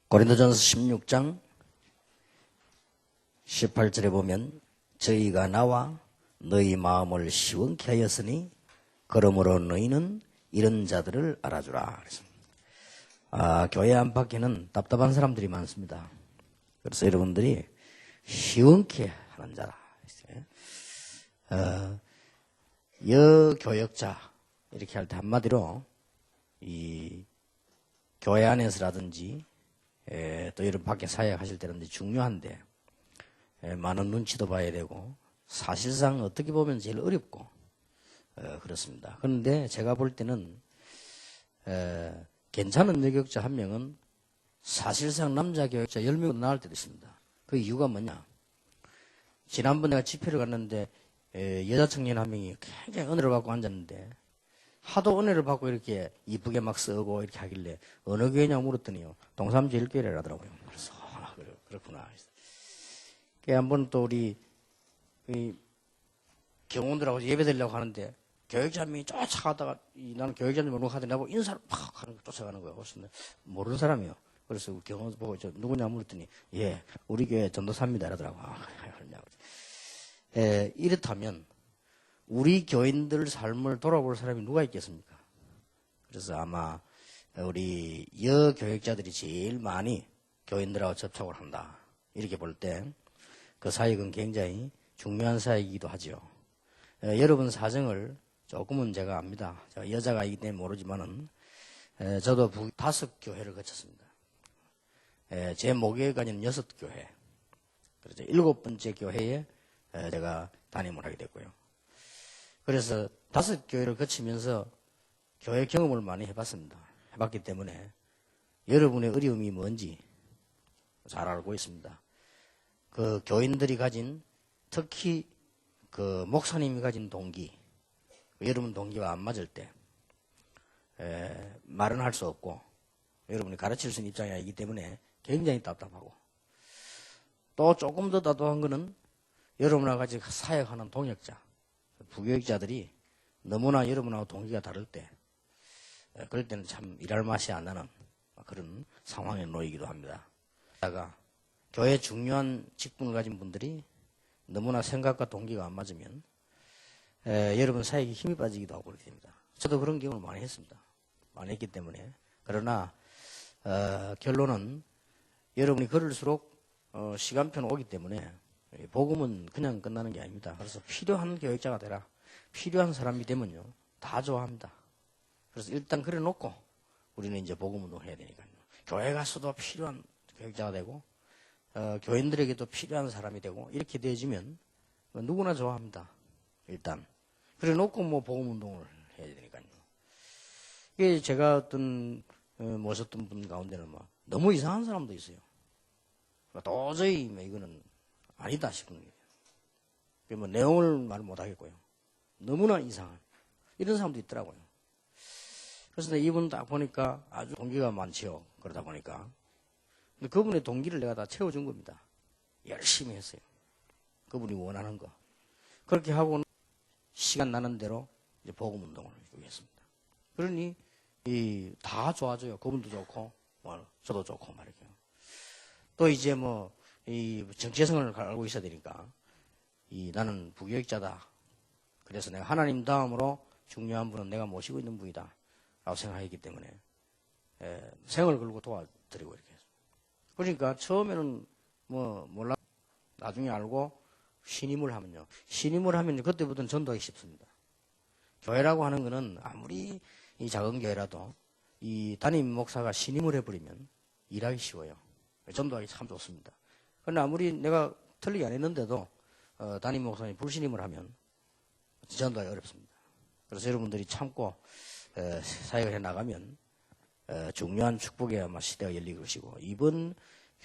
고린도전서 16장 18절에 보면 저희가 나와 너희 마음을 시원케 하였으니 그러므로 너희는 이런 자들을 알아주라. 그래서 교회 안팎에는 답답한 사람들이 많습니다. 그래서 여러분들이 시원케 하는 자라. 여교역자 이렇게 할 때 한마디로 이 교회 안에서라든지 또 이런 밖에 사역하실 때라든지 중요한데 많은 눈치도 봐야 되고 사실상 어떻게 보면 제일 어렵고 그렇습니다. 그런데 제가 볼 때는 괜찮은 여교역자 한 명은 사실상 남자 교역자 10명도 나을 때도 있습니다. 그 이유가 뭐냐? 지난번 내가 집회를 갔는데 여자 청년 한 명이 굉장히 은혜를 받고 앉았는데 하도 은혜를 받고 이렇게 이쁘게 막 쓰고 이렇게 하길래 어느 교회냐고 물었더니요. 동삼제일교회라더라고요. 그래서 그렇구나. 한번 또 우리 경호원들하고 예배 드리려고 하는데 교역자 한 명이 쫓아가다가 나는 교역자인지 모르고 하더니 나보고 인사를 팍 하는 거 쫓아가는 거예요. 그래서 모르는 사람이요. 그래서 경호원 보고 저 누구냐 물었더니 예 우리 교회 전도사입니다 이러더라고. 이렇다면 우리 교인들 삶을 돌아볼 사람이 누가 있겠습니까? 그래서 아마 우리 여교역자들이 제일 많이 교인들하고 접촉을 한다. 이렇게 볼 때 그 사역은 굉장히 중요한 사역이기도 하죠. 여러분 사정을 조금은 제가 압니다. 제가 여자가 아니기 때문에 모르지만은 저도 5교회를 거쳤습니다. 제 목회까지는 6교회. 그래서 7번째 교회에 제가 담임을 하게 됐고요. 그래서 5교회를 거치면서 교회 경험을 많이 해봤습니다. 해봤기 때문에 여러분의 어려움이 뭔지 잘 알고 있습니다. 그 교인들이 가진 특히 그 목사님이 가진 동기, 여러분 동기와 안 맞을 때 말은 할 수 없고 여러분이 가르칠 수 있는 입장이 아니기 때문에 굉장히 답답하고 또 조금 더 답답한 거는 여러분과 같이 사역하는 동역자, 부교역자들이 너무나 여러분하고 동기가 다를 때 그럴 때는 참 일할 맛이 안 나는 그런 상황에 놓이기도 합니다. 교회 중요한 직분을 가진 분들이 너무나 생각과 동기가 안 맞으면 여러분 사역에 힘이 빠지기도 하고 그렇게 됩니다. 저도 그런 경험을 많이 했습니다. 많이 했기 때문에. 그러나 결론은 여러분이 걸을수록 시간표는 오기 때문에 복음은 그냥 끝나는 게 아닙니다. 그래서 필요한 교역자가 되라. 필요한 사람이 되면요. 다 좋아합니다. 그래서 일단 그래 놓고 우리는 이제 복음 운동을 해야 되니까요. 교회 가서도 필요한 교역자가 되고 교인들에게도 필요한 사람이 되고 이렇게 되어지면 누구나 좋아합니다. 일단. 그래 놓고 뭐 복음 운동을 해야 되니까요. 이게 제가 어떤 모셨던 분 가운데는 뭐 너무 이상한 사람도 있어요. 도저히 뭐 이거는 아니다 싶은 거예요. 뭐 내용을 말 못하겠고요. 너무나 이상한 이런 사람도 있더라고요. 그래서 이분 딱 보니까 아주 동기가 많지요. 그러다 보니까 근데 그분의 동기를 내가 다 채워준 겁니다. 열심히 했어요. 그분이 원하는 거 그렇게 하고는 시간 나는 대로 이제 복음 운동을 했습니다. 그러니 다 좋아져요. 그분도 좋고 저도 좋고 말이에요. 또 이제 뭐 이 정체성을 알고 있어야 되니까 나는 부교역자다. 그래서 내가 하나님 다음으로 중요한 분은 내가 모시고 있는 분이다 라고 생각했기 때문에 생을 걸고 도와드리고 이렇게 했습니다. 그러니까 처음에는 뭐 몰라 나중에 알고 신임을 하면요. 신임을 하면 그때부터는 전도하기 쉽습니다. 교회라고 하는 거는 아무리 이 작은 교회라도 이 담임 목사가 신임을 해버리면 일하기 쉬워요. 전도하기 참 좋습니다. 그런데 아무리 내가 틀리게 안 했는데도 담임 목사님이 불신임을 하면 전도하기 어렵습니다. 그래서 여러분들이 참고 사역을 해나가면 중요한 축복의 아마 시대가 열릴 것이고 이번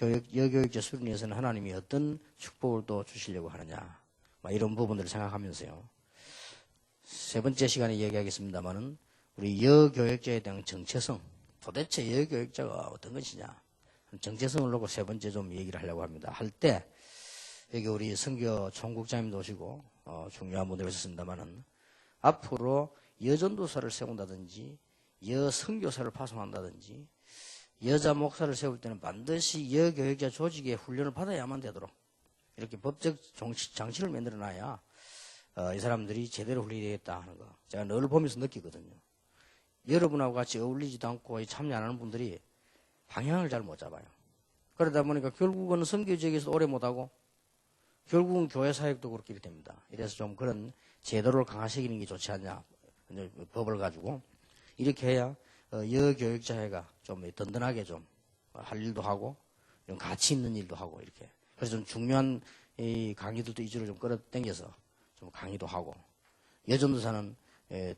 여교역자 수련회에서는 하나님이 어떤 축복을 또 주시려고 하느냐 이런 부분들을 생각하면서요. 세 번째 시간에 얘기하겠습니다만은 우리 여교역자에 대한 정체성 도대체 여교역자가 어떤 것이냐 정체성을 놓고 세 번째 좀 얘기를 하려고 합니다. 할 때 여기 우리 선교 총국장님도 오시고 중요한 분들 오셨습니다만은 앞으로 여전도사를 세운다든지 여선교사를 파송한다든지 여자 목사를 세울 때는 반드시 여교육자 조직의 훈련을 받아야만 되도록 이렇게 법적 장치를 만들어 놔야 이 사람들이 제대로 훈련이 되겠다 하는 거 제가 늘 보면서 느끼거든요. 여러분하고 같이 어울리지도 않고 참여 안 하는 분들이 방향을 잘 못 잡아요. 그러다 보니까 결국은 선교 지역에서 오래 못하고 결국은 교회 사역도 그렇게 됩니다. 이래서 좀 그런 제도를 강화시키는 게 좋지 않냐 법을 가지고 이렇게 해야 여교육자회가 좀 든든하게 좀 할 일도 하고 좀 가치 있는 일도 하고 이렇게 그래서 좀 중요한 이 강의들도 이주로 좀 끌어당겨서 좀 강의도 하고 여전도사는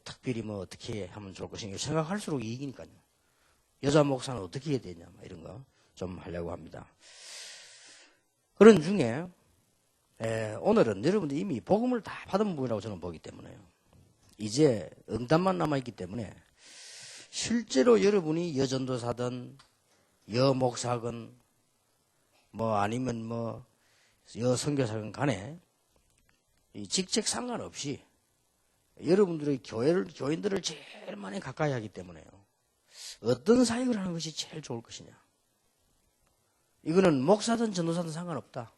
특별히 뭐 어떻게 하면 좋을 것인가 생각할수록 이익이니까요. 여자 목사는 어떻게 해야 되냐 이런 거 좀 하려고 합니다. 그런 중에 오늘은 여러분들 이미 복음을 다 받은 분이라고 저는 보기 때문에요. 이제 응답만 남아있기 때문에 실제로 여러분이 여전도사든 여목사건 뭐 아니면 뭐 여선교사건 간에 이 직책 상관없이 여러분들의 교인들을 제일 많이 가까이 하기 때문에요. 어떤 사역을 하는 것이 제일 좋을 것이냐. 이거는 목사든 전도사든 상관없다.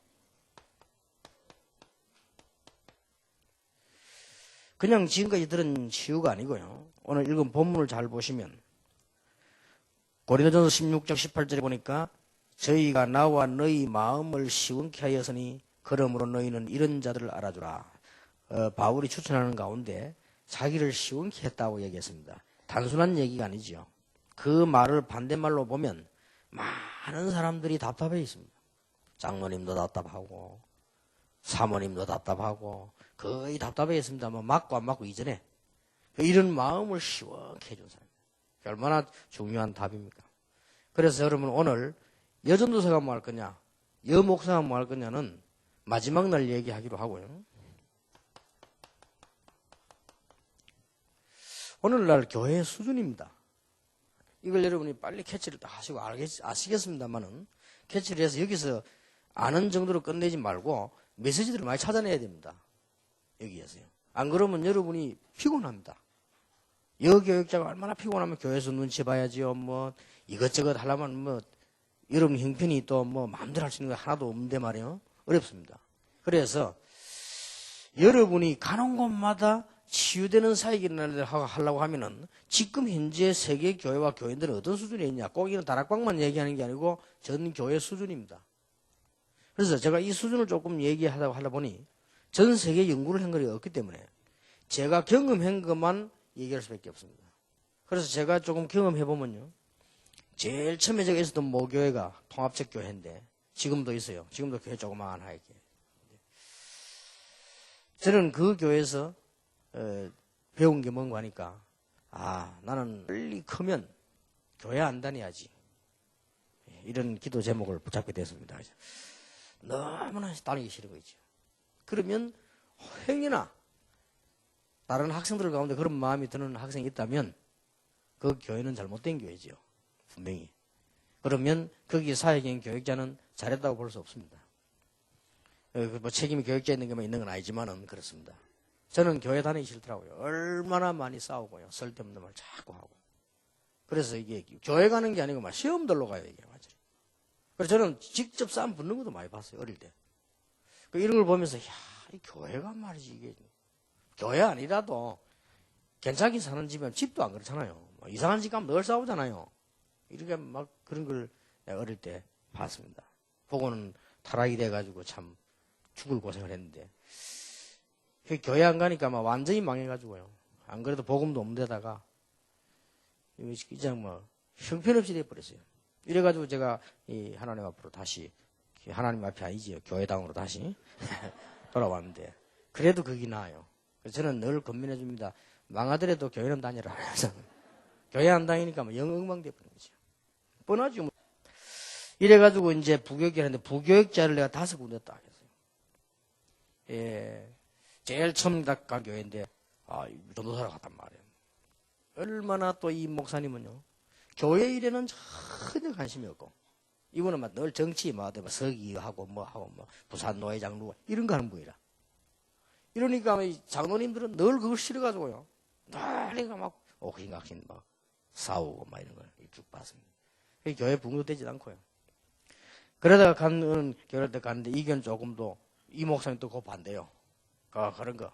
그냥 지금까지 들은 치유가 아니고요. 오늘 읽은 본문을 잘 보시면 고린도전서 16장 18절에 보니까 저희가 나와 너희 마음을 시원케 하였으니 그러므로 너희는 이런 자들을 알아주라. 바울이 추천하는 가운데 자기를 시원케 했다고 얘기했습니다. 단순한 얘기가 아니죠. 그 말을 반대말로 보면 많은 사람들이 답답해 있습니다. 장로님도 답답하고 사모님도 답답하고 거의 답답해 있습니다. 뭐 맞고 안 맞고 이전에 이런 마음을 시원케 해준 사람 얼마나 중요한 답입니까? 그래서 여러분 오늘 여전도사가 뭐 할 거냐 여목사가 뭐 할 거냐는 마지막 날 얘기하기로 하고요. 오늘날 교회의 수준입니다. 이걸 여러분이 빨리 캐치를 다 하시고 아시겠습니다만은 캐치를 해서 여기서 아는 정도로 끝내지 말고 메시지들을 많이 찾아내야 됩니다. 여기에서요. 안 그러면 여러분이 피곤합니다. 여교육자가 얼마나 피곤하면 교회에서 눈치 봐야지요. 뭐 이것저것 하려면 뭐 여러분 형편이 또 뭐 마음대로 할 수 있는 거 하나도 없는데 말이에요. 어렵습니다. 그래서 여러분이 가는 곳마다 치유되는 사역을 하려고 하면은 지금 현재 세계 교회와 교인들은 어떤 수준에 있냐. 꼭 이런 다락방만 얘기하는 게 아니고 전 교회 수준입니다. 그래서 제가 이 수준을 조금 얘기하다 보니 전 세계 연구를 한 것이 없기 때문에 제가 경험한 것만 얘기할 수밖에 없습니다. 그래서 제가 조금 경험해보면요. 제일 처음에 제가 있었던 모교회가 통합적 교회인데 지금도 있어요. 지금도 교회 조그만하게. 저는 그 교회에서 배운 게 뭔가 하니까 나는 빨리 크면 교회 안 다녀야지. 이런 기도 제목을 붙잡게 됐습니다. 너무나 다니기 싫은 거죠. 그러면 행여나 다른 학생들 가운데 그런 마음이 드는 학생이 있다면 그 교회는 잘못된 교회죠. 분명히. 그러면 거기 사회적인 교육자는 잘했다고 볼 수 없습니다. 뭐 책임이 교육자에 있는 것만 있는 건 아니지만은 그렇습니다. 저는 교회 다니기 싫더라고요. 얼마나 많이 싸우고요. 쓸데없는 말 자꾸 하고. 그래서 이게 교회 가는 게 아니고 막 시험들로 가요. 이게 맞아요. 그래서 저는 직접 싸움 붙는 것도 많이 봤어요. 어릴 때. 이런 걸 보면서 이 교회가 말이지 이게 교회 아니라도 괜찮게 사는 집이면 집도 안 그렇잖아요. 이상한 집 가면 늘 싸우잖아요. 이렇게 막 그런 걸 내가 어릴 때 봤습니다. 보고는 타락이 돼가지고 참 죽을 고생을 했는데 교회 안 가니까 막 완전히 망해가지고요. 안 그래도 복음도 없는 데다가 그냥 뭐 형편없이 돼버렸어요. 이래가지고 제가 이 하나님 앞으로 다시 하나님 앞이 아니지요. 교회당으로 다시 돌아왔는데 그래도 그게 나아요. 그래서 저는 늘 권면해 줍니다. 망하더라도 교회는 다니라. 교회 안 다니니까 뭐 영엉망돼 버린 거죠. 뻔하죠. 뭐. 이래가지고 이제 부교육을 했는데 부교육자를 내가 5군데 딱 했어요. 예. 제일 처음 간 교회인데 전도사로 갔단 말이에요. 얼마나 또 이 목사님은요. 교회 일에는 전혀 관심이 없고 이분은 막 늘 정치 뭐 서기하고 뭐 부산 노회장 누가 이런 거 하는 분이라. 이러니까 장로님들은 늘 그걸 싫어가지고요. 늘 막 옥신각신 막 싸우고 막 이런 걸 쭉 봤습니다. 교회 부흥도 되지 않고요. 그러다가 가는 교회 때 갔는데 이견 조금 더 이 목사님 또 그거 반대요. 그런 거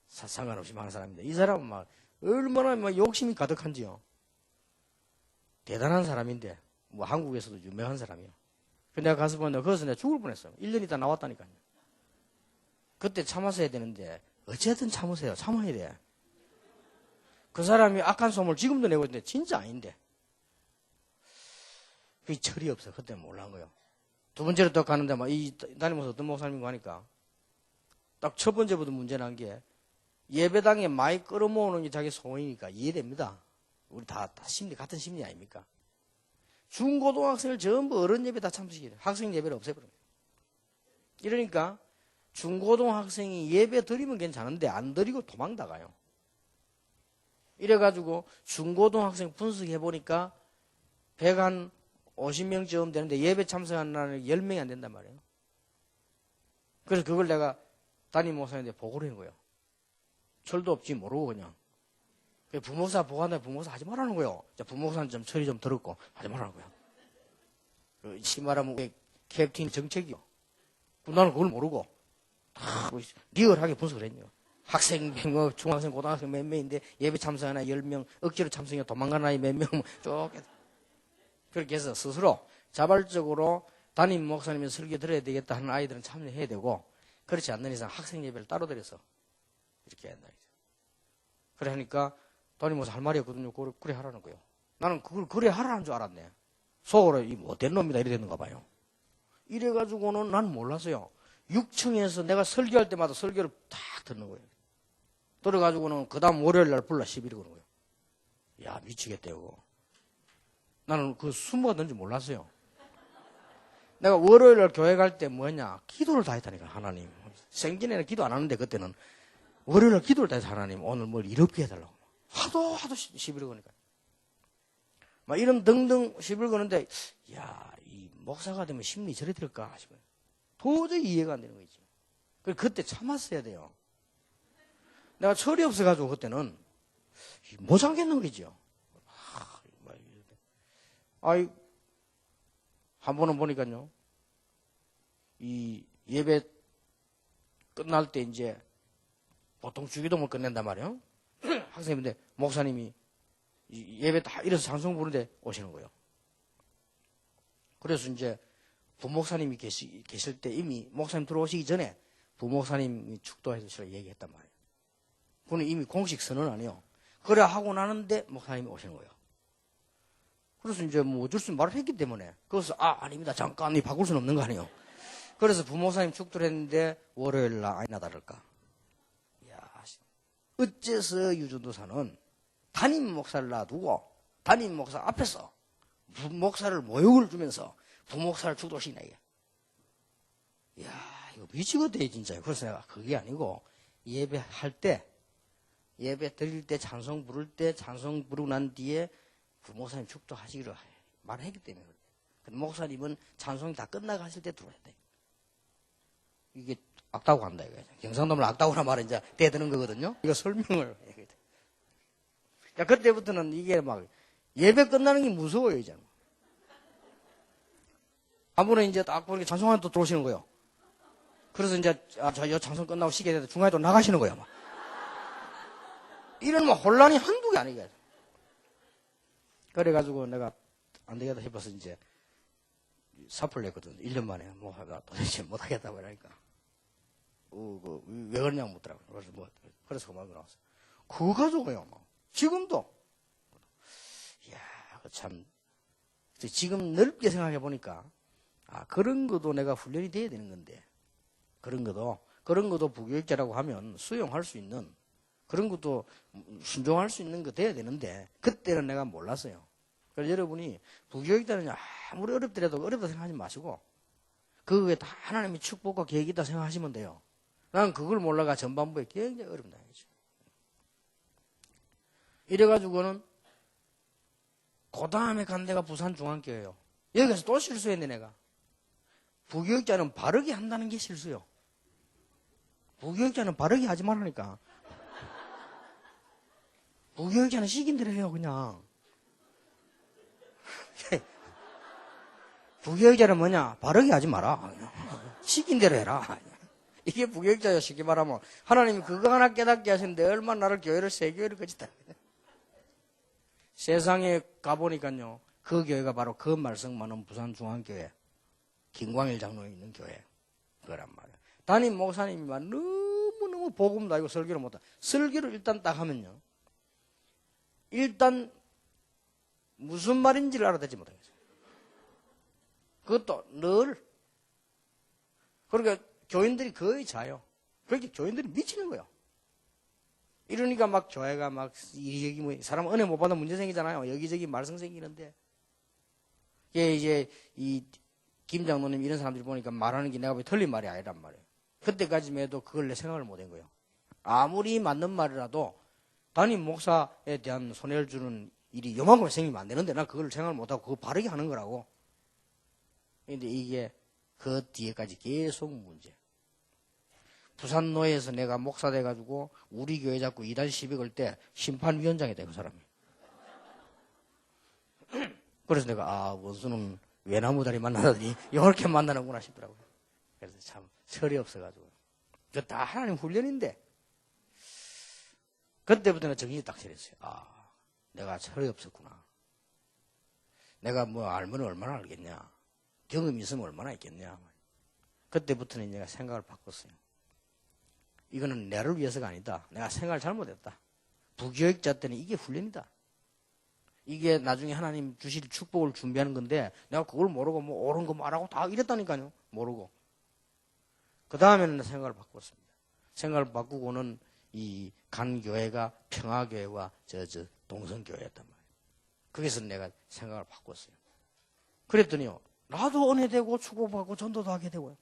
상관없이 많은 사람인데 이 사람은 막 얼마나 막 욕심이 가득한지요. 대단한 사람인데 뭐 한국에서도 유명한 사람이요. 근데 내가 가서 보는데 거기서 내가 죽을 뻔했어요. 1년 있다 나왔다니까요. 그때 참았어야 되는데 어쨌든 참으세요. 참아야 돼. 그 사람이 악한 소문을 지금도 내고 있는데 진짜 아닌데 그게 철이 없어. 그때 몰란 거예요. 두 번째로 또 가는데 막 이 다니면서 어떤 목사님인가 하니까 딱 첫 번째부터 문제 난 게 예배당에 많이 끌어모으는 게 자기 소원이니까 이해됩니다. 우리 다 심리 같은 심리 아닙니까? 중고등학생을 전부 어른 예배 다 참석해요. 학생 예배를 없애버려요. 이러니까 중고등학생이 예배 드리면 괜찮은데 안 드리고 도망 나가요. 이래가지고 중고등학생 분석해보니까 150명쯤 되는데 예배 참석하는 날은 10명이 안 된단 말이에요. 그래서 그걸 내가 담임 목사님한테 보고를 한 거예요. 철도 없지 모르고 그냥. 부목사 보고한다면 부목사 하지 말라는 거예요. 부목사는 좀 철이 좀 들었고 하지 말라는 거예요. 말하면 캡틴 정책이요. 나는 그걸 모르고 리얼하게 분석을 했네요. 학생, 중학생, 고등학생 몇 명인데 예배 참석하나 10명, 억지로 참석해 도망가는 아이 몇 명, 쭉 그렇게 해서 스스로 자발적으로 담임 목사님의 설교 들어야 되겠다 하는 아이들은 참여해야 되고 그렇지 않는 이상 학생 예배를 따로 드려서 이렇게 한다. 그래 하니까 담임 목사 할 말이 없거든요. 그래 하라는 거예요. 나는 그걸 그래 하라는 줄 알았네. 속으로 이 못된 놈이다 이래 되는가 봐요. 이래가지고는 난 몰랐어요. 6층에서 내가 설교할 때마다 설교를 딱 듣는 거예요. 들어가지고는 그 다음 월요일 날 불러 시비를 거는 거예요. 야 미치겠대요. 나는 그 순모가 뭔지 몰랐어요. 내가 월요일 날 교회 갈 때 뭐냐 기도를 다 했다니까 하나님. 생전에는 기도 안 하는데 그때는 월요일 날 기도를 다 해서 하나님 오늘 뭘 이렇게 해달라고. 하도 시비를 거니까. 막 이런 등등 시비를 거는데 야 이 목사가 되면 심리 저래 들을까 싶어요. 도저히 이해가 안 되는 거 있죠. 그때 참았어야 돼요. 내가 철이 없어가지고 그때는 못 참겠는 거죠. 한 번은 보니까요, 이 예배 끝날 때 이제 보통 주기도문을 끝낸단 말이에요. 학생인데 목사님이 예배 다 이래서 찬송 부르는데 오시는 거예요. 그래서 이제 부목사님이 계실 때 이미 목사님 들어오시기 전에 부목사님이 축도해서 제가 얘기했단 말이에요. 그는 이미 공식 선언 아니에요. 그래 하고 나는데 목사님이 오시는 거예요. 그래서 이제 뭐 어쩔 수 없이 말을 했기 때문에 그래서 아닙니다. 잠깐 바꿀 수는 없는 거 아니에요. 그래서 부목사님 축도를 했는데 월요일 날 아니나 다를까. 야, 어째서 유전도사는 담임 목사를 놔두고 담임 목사 앞에서 부목사를 모욕을 주면서 부목사를 축도시키나 이게. 이야 이거 미치겠대 진짜. 그래서 내가 그게 아니고 예배할 때 예배 드릴 때 찬송 부를 때 찬송 부르고 난 뒤에 부목사님 축도하시기로 말했기 때문에 그래. 목사님은 찬송이 다 끝나가실 때 들어야 돼. 이게 악다고 한다 이거야. 경상도말 악다고나 말은 이제 대드는 거거든요. 이거 설명을 해야 돼. 야 그때부터는 이게 막 예배 끝나는 게 무서워요 이제. 한 번은 이제 딱 보니까 찬송하는 또 들어오시는 거예요. 그래서 이제 저 찬송 끝나고 쉬게 돼서 중간에 또 나가시는 거예요. 막. 이런 뭐 혼란이 한두 개 아니겠어. 그래가지고 내가 안 되겠다 싶어서 이제 사표를 냈거든. 1년 만에 뭐 하다 도대체 못하겠다고 하니까 왜 그러냐고 묻더라고요. 그래서 그만 나왔어. 그거 가지고요. 뭐. 지금도 이야 참 지금 넓게 생각해 보니까 그런 것도 내가 훈련이 돼야 되는 건데 그런 것도 부교육자라고 하면 수용할 수 있는 그런 것도 순종할 수 있는 거 돼야 되는데 그때는 내가 몰랐어요. 그래서 여러분이 부교육자는 아무리 어렵더라도 어렵다 생각하지 마시고 그게 다 하나님의 축복과 계획이다 생각하시면 돼요. 나는 그걸 몰라가 전반부에 굉장히 어렵다. 이래가지고는 그 다음에 간 데가 부산중앙교회예요. 여기서 또 실수했네 내가. 부교육자는 바르게 한다는 게 실수요. 부교육자는 바르게 하지 말라니까. 부교육자는 시킨 대로 해요 그냥. 부교육자는 뭐냐? 바르게 하지 마라. 시킨 대로 해라. 이게 부교육자요. 쉽게 말하면 하나님이 그거 하나 깨닫게 하시는데 얼마나 나를 교회를 새 교회를 거짓다. 세상에 가보니까요. 그 교회가 바로 그 말씀 많은 부산중앙교회 김광일 장로에 있는 교회 그거란 말이에요. 담임 목사님만 너무너무 복음도 알고 설교를 못하. 설교를 일단 딱 하면요. 일단 무슨 말인지를 알아듣지 못하겠어요. 그것도 늘. 그러니까 교인들이 거의 자요. 그렇게 교인들이 미치는 거예요. 이러니까 막 교회가 막 여기 뭐 사람 은혜 못 받는 문제 생기잖아요. 여기저기 말썽 생기는데 이게 이제 이 김 장로님 이런 사람들이 보니까 말하는 게 내가 왜 틀린 말이 아니란 말이에요. 그때까지만 해도 그걸 내 생각을 못 한 거예요. 아무리 맞는 말이라도 담임 목사에 대한 손해를 주는 일이 요만큼 생기면 안 되는데 난 그걸 생각을 못하고 그거 바르게 하는 거라고. 근데 이게 그 뒤에까지 계속 문제. 부산노예에서 내가 목사 돼가지고 우리 교회 자꾸 이단 시비 걸 때 심판위원장이 돼, 그 사람이. 그래서 내가 원수는 외나무다리 만나더니 이렇게 만나는구나 싶더라고요. 그래서 참 철이 없어가지고. 그거 다 하나님 훈련인데 그때부터는 정신이 딱 차렸어요. 내가 철이 없었구나. 내가 뭐 알면 얼마나 알겠냐. 경험이 있으면 얼마나 있겠냐. 그때부터는 내가 생각을 바꿨어요. 이거는 나를 위해서가 아니다. 내가 생각을 잘못했다. 부교육자 때는 이게 훈련이다. 이게 나중에 하나님 주실 축복을 준비하는 건데 내가 그걸 모르고 뭐 옳은 거 말하고 다 이랬다니까요. 모르고. 그 다음에는 생각을 바꿨습니다. 생각을 바꾸고는 이 간 교회가 평화교회와 동성교회였단 말이에요. 거기서 내가 생각을 바꿨어요. 그랬더니요. 나도 은혜되고 축복받고 전도도 하게 되고요.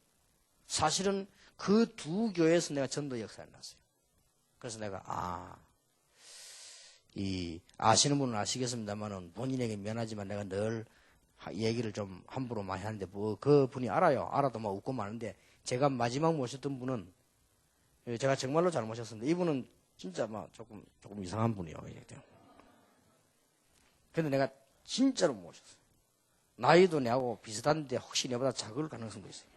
사실은 그 두 교회에서 내가 전도 역사를 났어요. 그래서 내가 아시는 분은 아시겠습니다만은 본인에게 미안하지만 내가 늘 얘기를 좀 함부로 많이 하는데 뭐 그 분이 알아요. 알아도 막 웃고 마는데 제가 마지막 모셨던 분은 제가 정말로 잘 모셨습니다. 이분은 진짜 막 조금 이상한 분이에요. 근데 내가 진짜로 모셨어요. 나이도 내하고 비슷한데 혹시 내보다 작을 가능성도 있어요.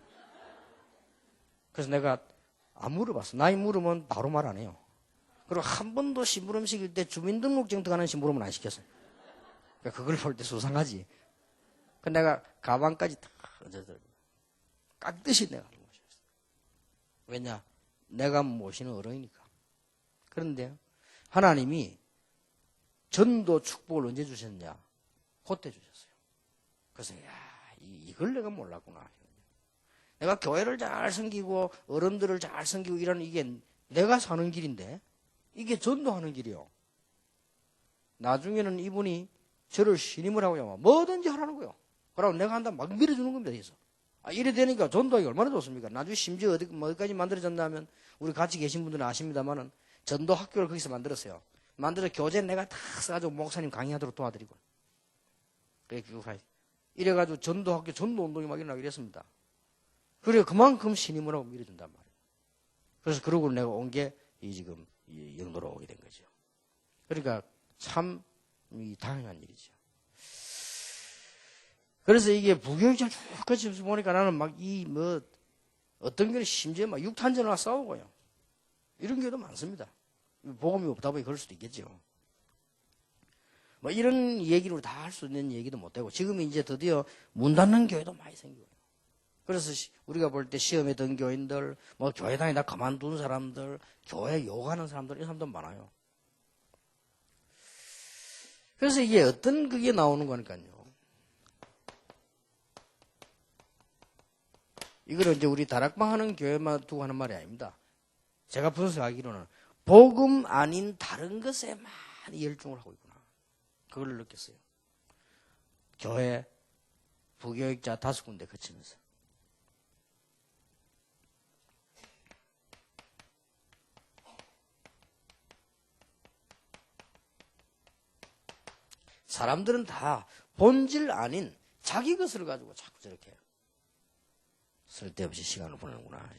그래서 내가 안 물어봤어. 나이 물으면 바로 말 안 해요. 그리고 한 번도 심부름 시킬 때 주민등록증 들어가는 심부름은 안 시켰어요. 그러니까 그걸 볼 때 수상하지. 근데 내가 가방까지 다 깍듯이 내가 모셨어요. 왜냐? 내가 모시는 어른이니까. 그런데 하나님이 전도 축복을 언제 주셨냐? 그때 주셨어요. 그래서 이걸 내가 몰랐구나. 내가 교회를 잘 섬기고 어른들을 잘 섬기고 이런 이게 내가 사는 길인데 이게 전도하는 길이요. 나중에는 이분이 저를 신임을 하고 뭐든지 하라는 거예요. 그러고 내가 한다 막 밀어주는 겁니다. 그래서 이래 되니까 전도하기 얼마나 좋습니까? 나중에 심지어 어디까지 만들어졌냐면 우리 같이 계신 분들은 아십니다만은 전도 학교를 거기서 만들었어요. 만들어 교재 내가 다 써가지고 목사님 강의하도록 도와드리고. 이래가지고 전도 학교 전도 운동이 막 일어나게 됐습니다. 그래 그만큼 신임을 하고 밀어준단 말이에요. 그래서 그러고 내가 온 게 지금 영도로 오게 된 거죠. 그러니까 참 당연한 일이죠. 그래서 이게 부교육자 쭉 거치면서 보니까 나는 막 어떤 경우는 심지어 막 육탄전과 싸우고요. 이런 경우도 많습니다. 복음이 없다 보니 그럴 수도 있겠죠. 뭐 이런 얘기를 다 할 수 있는 얘기도 못 되고 지금 이제 드디어 문 닫는 교회도 많이 생기고요. 그래서 우리가 볼 때 시험에 든 교인들, 뭐 교회 다니다 가만둔 사람들, 교회 욕하는 사람들, 이런 사람도 많아요. 그래서 이게 어떤 그게 나오는 거니까요. 이거는 이제 우리 다락방 하는 교회만 두고 하는 말이 아닙니다. 제가 분석하기로는 복음 아닌 다른 것에 많이 열중을 하고 있구나. 그걸 느꼈어요. 교회, 부교육자 5군데 거치면서. 사람들은 다 본질 아닌 자기 것을 가지고 자꾸 저렇게 쓸데없이 시간을 보내는구나.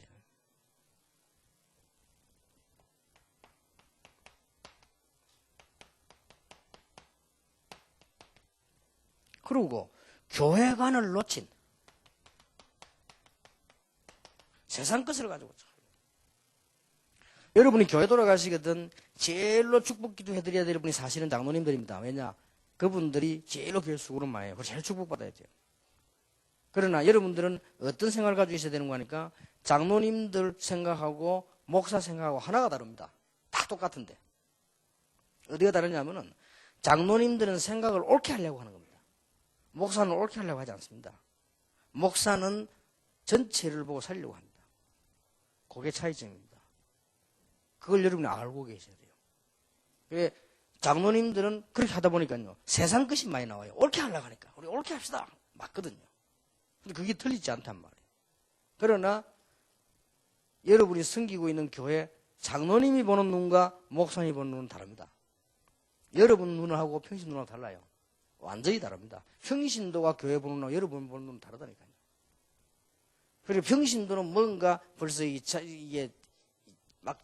그리고 교회관을 놓친 세상 것을 가지고. 여러분이 교회 돌아가시거든 제일로 축복기도 해드려야 될 분이 사실은 장로님들입니다. 왜냐? 그분들이 제일로 교회 수고를 많이 해요. 그래서 제일 축복받아야 돼요. 그러나 여러분들은 어떤 생각을 가지고 있어야 되는 거니까 장로님들 생각하고 목사 생각하고 하나가 다릅니다. 다 똑같은데. 어디가 다르냐면은 장로님들은 생각을 옳게 하려고 하는 겁니다. 목사는 옳게 하려고 하지 않습니다. 목사는 전체를 보고 살려고 합니다. 그게 차이점입니다. 그걸 여러분이 알고 계셔야 돼요. 장로님들은 그렇게 하다 보니까요. 세상 것이 많이 나와요. 옳게 하려고 하니까. 우리 옳게 합시다. 맞거든요. 근데 그게 틀리지 않단 말이에요. 그러나 여러분이 섬기고 있는 교회 장로님이 보는 눈과 목사님이 보는 눈은 다릅니다. 여러분 눈하고 평신 눈하고 달라요. 완전히 다릅니다. 평신도가 교회 보는 눈하고 여러분 보는 눈은 다르다니까요. 그리고 평신도는 뭔가 벌써 이게 막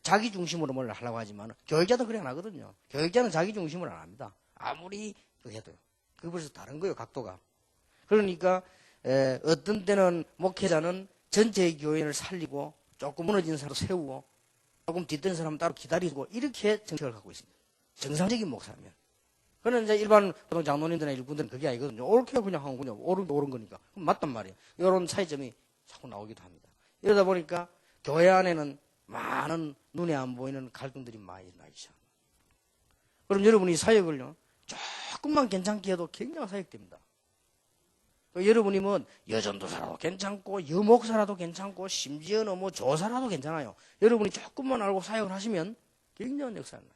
자기 중심으로 뭘 하려고 하지만 교육자는 그래 안 하거든요. 교육자는 자기 중심으로 안 합니다. 아무리 해도요. 그게 벌써 다른 거예요. 각도가. 그러니까 어떤 때는 목회자는 전체의 교인을 살리고 조금 무너진 사람 세우고 조금 뒷던 사람 따로 기다리고 이렇게 정책을 갖고 있습니다. 정상적인 목사면. 그러나 이제 일반 보통 장로님들이나 일꾼들은 그게 아니거든요. 옳게 그냥 하는군요. 옳은 거니까. 그럼 맞단 말이에요. 이런 차이점이 자꾸 나오기도 합니다. 이러다 보니까 교회 안에는 많은 눈에 안 보이는 갈등들이 많이 나기 시작합니다. 그럼 여러분이 사역을요, 조금만 괜찮게 해도 굉장한 사역됩니다. 여러분이 뭐 여전도사라도 괜찮고 여목사라도 괜찮고 심지어는 뭐 조사라도 괜찮아요. 여러분이 조금만 알고 사역을 하시면 굉장한 역사가 나요.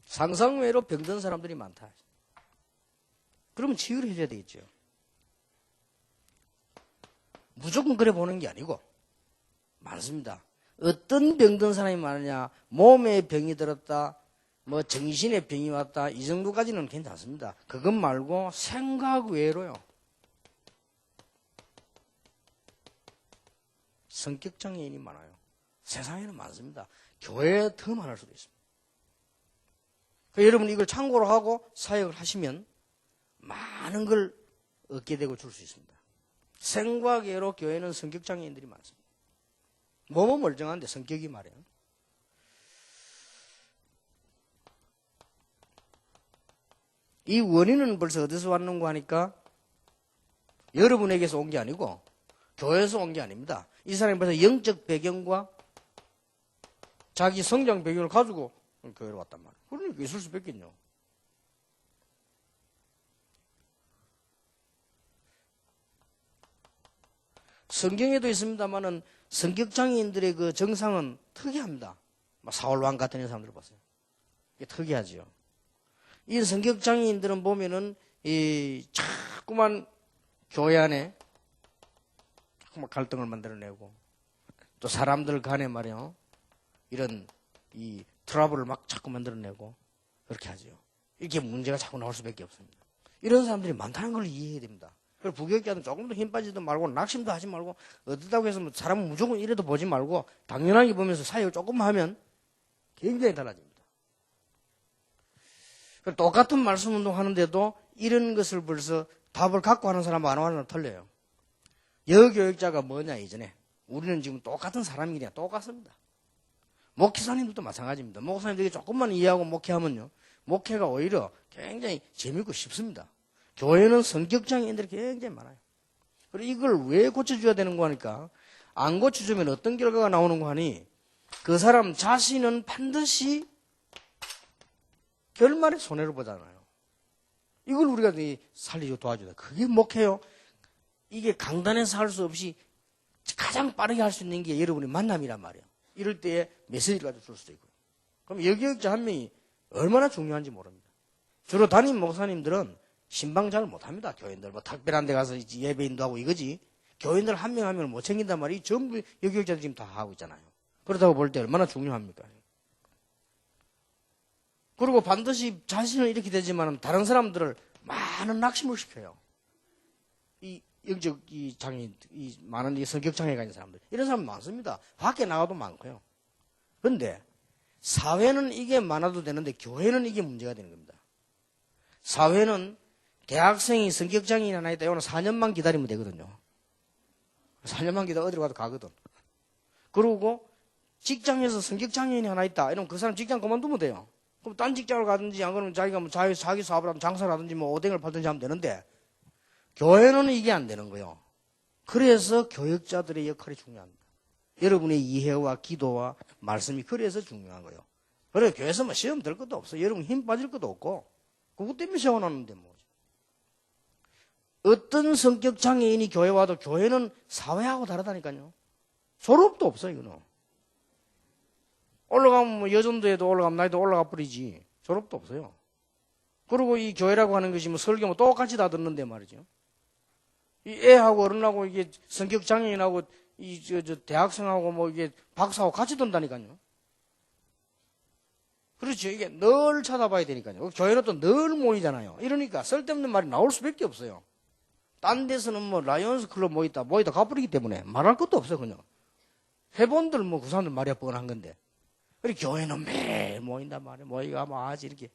상상외로 병든 사람들이 많다. 그러면 치유를 해줘야 되겠죠. 무조건 그래 보는 게 아니고 많습니다. 어떤 병든 사람이 많으냐, 몸에 병이 들었다, 뭐 정신에 병이 왔다, 이 정도까지는 괜찮습니다. 그것 말고 생각 외로요. 성격장애인이 많아요. 세상에는 많습니다. 교회에 더 많을 수도 있습니다. 그러니까 여러분 이걸 참고로 하고 사역을 하시면 많은 걸 얻게 되고 줄 수 있습니다. 생각외로 교회는 성격장애인들이 많습니다. 몸은 멀쩡한데 성격이 말이에요. 이 원인은 벌써 어디서 왔는가 하니까 여러분에게서 온 게 아니고 교회에서 온 게 아닙니다. 이 사람이 벌써 영적 배경과 자기 성장 배경을 가지고 교회로 왔단 말이에요. 그러니까 있을 수밖에 있겠요. 성경에도 있습니다만은 성격장애인들의 그 정상은 특이합니다. 사울왕 같은 사람들 봤어요. 이게 특이하죠. 이 성격장애인들은 보면은 자꾸만 교회 안에 자꾸만 갈등을 만들어내고 또 사람들 간에 말이요 이런 이 트러블을 막 자꾸 만들어내고 그렇게 하죠. 이렇게 문제가 자꾸 나올 수밖에 없습니다. 이런 사람들이 많다는 걸 이해해야 됩니다. 그리고 부교육자는 조금 더 힘 빠지도 말고 낙심도 하지 말고 어떻다고 해서 사람은 무조건 이래도 보지 말고 당연하게 보면서 사역을 조금만 하면 굉장히 달라집니다. 똑같은 말씀 운동 하는데도 이런 것을 벌써 답을 갖고 하는 사람하고 안 하는 사람 틀려요. 여교육자가 뭐냐 이전에 우리는 지금 똑같은 사람이냐 똑같습니다. 목회사님들도 마찬가지입니다. 목사님들이 조금만 이해하고 목회하면요 목회가 오히려 굉장히 재밌고 쉽습니다. 교회는 성격장애인들이 굉장히 많아요. 그리고 이걸 왜 고쳐줘야 되는 거 하니까 안 고쳐주면 어떤 결과가 나오는 거 하니 그 사람 자신은 반드시 결말에 손해를 보잖아요. 이걸 우리가 살리고 도와줘야 돼. 그게 목회요. 이게 강단에서 할 수 없이 가장 빠르게 할 수 있는 게 여러분의 만남이란 말이에요. 이럴 때에 메시지를 가지고 줄 수도 있고요. 그럼 여교육자 한 명이 얼마나 중요한지 모릅니다. 주로 담임 목사님들은 신방 잘 못합니다. 교인들 뭐 특별한 데 가서 예배 인도하고 이거지. 교인들 한 명 한 명을 못 챙긴단 말이 전부 여교육자들 지금 다 하고 있잖아요. 그렇다고 볼 때 얼마나 중요합니까? 그리고 반드시 자신은 이렇게 되지만 다른 사람들을 많은 낙심을 시켜요. 이 영적 이 장애인, 이 많은 이 성격 장애가 있는 사람들 이런 사람 많습니다. 밖에 나가도 많고요. 그런데 사회는 이게 많아도 되는데 교회는 이게 문제가 되는 겁니다. 사회는 대학생이 성격장애인 하나 있다. 이거는 4년만 기다리면 되거든요. 4년만 기다려 어디로 가도 가거든. 그러고 직장에서 성격장애인이 하나 있다. 이러면 그 사람 직장 그만두면 돼요. 그럼 딴 직장을 가든지 안 그러면 자기가 뭐 자기 사업을 하면 장사를 하든지 뭐 오뎅을 팔든지 하면 되는데 교회는 이게 안 되는 거예요. 그래서 교역자들의 역할이 중요합니다. 여러분의 이해와 기도와 말씀이 그래서 중요한 거예요. 그래 교회에서 뭐 시험 될 것도 없어. 여러분 힘 빠질 것도 없고 그것 때문에 세워놨는데 뭐. 어떤 성격 장애인이 교회 와도 교회는 사회하고 다르다니까요. 졸업도 없어 이거는. 올라가면 뭐 여전도에도 올라가면 나이도 올라가 버리지. 졸업도 없어요. 그리고 이 교회라고 하는 것이 뭐 설교 뭐 똑같이 다 듣는데 말이죠. 이 애하고 어른하고 이게 성격 장애인하고 이 저 대학생하고 뭐 이게 박사하고 같이 듣는다니까요. 그렇죠. 이게 늘 찾아봐야 되니까요. 교회는 또 늘 모이잖아요. 이러니까 쓸데없는 말이 나올 수밖에 없어요. 딴 데서는 뭐 라이온스 클럽 모이다 가버리기 때문에 말할 것도 없어요. 그냥 회본들 뭐 그 사람들 말이야 뻔한 건데. 그리고 교회는 매일 모인단 말이에요. 모이가 뭐 아주 이렇게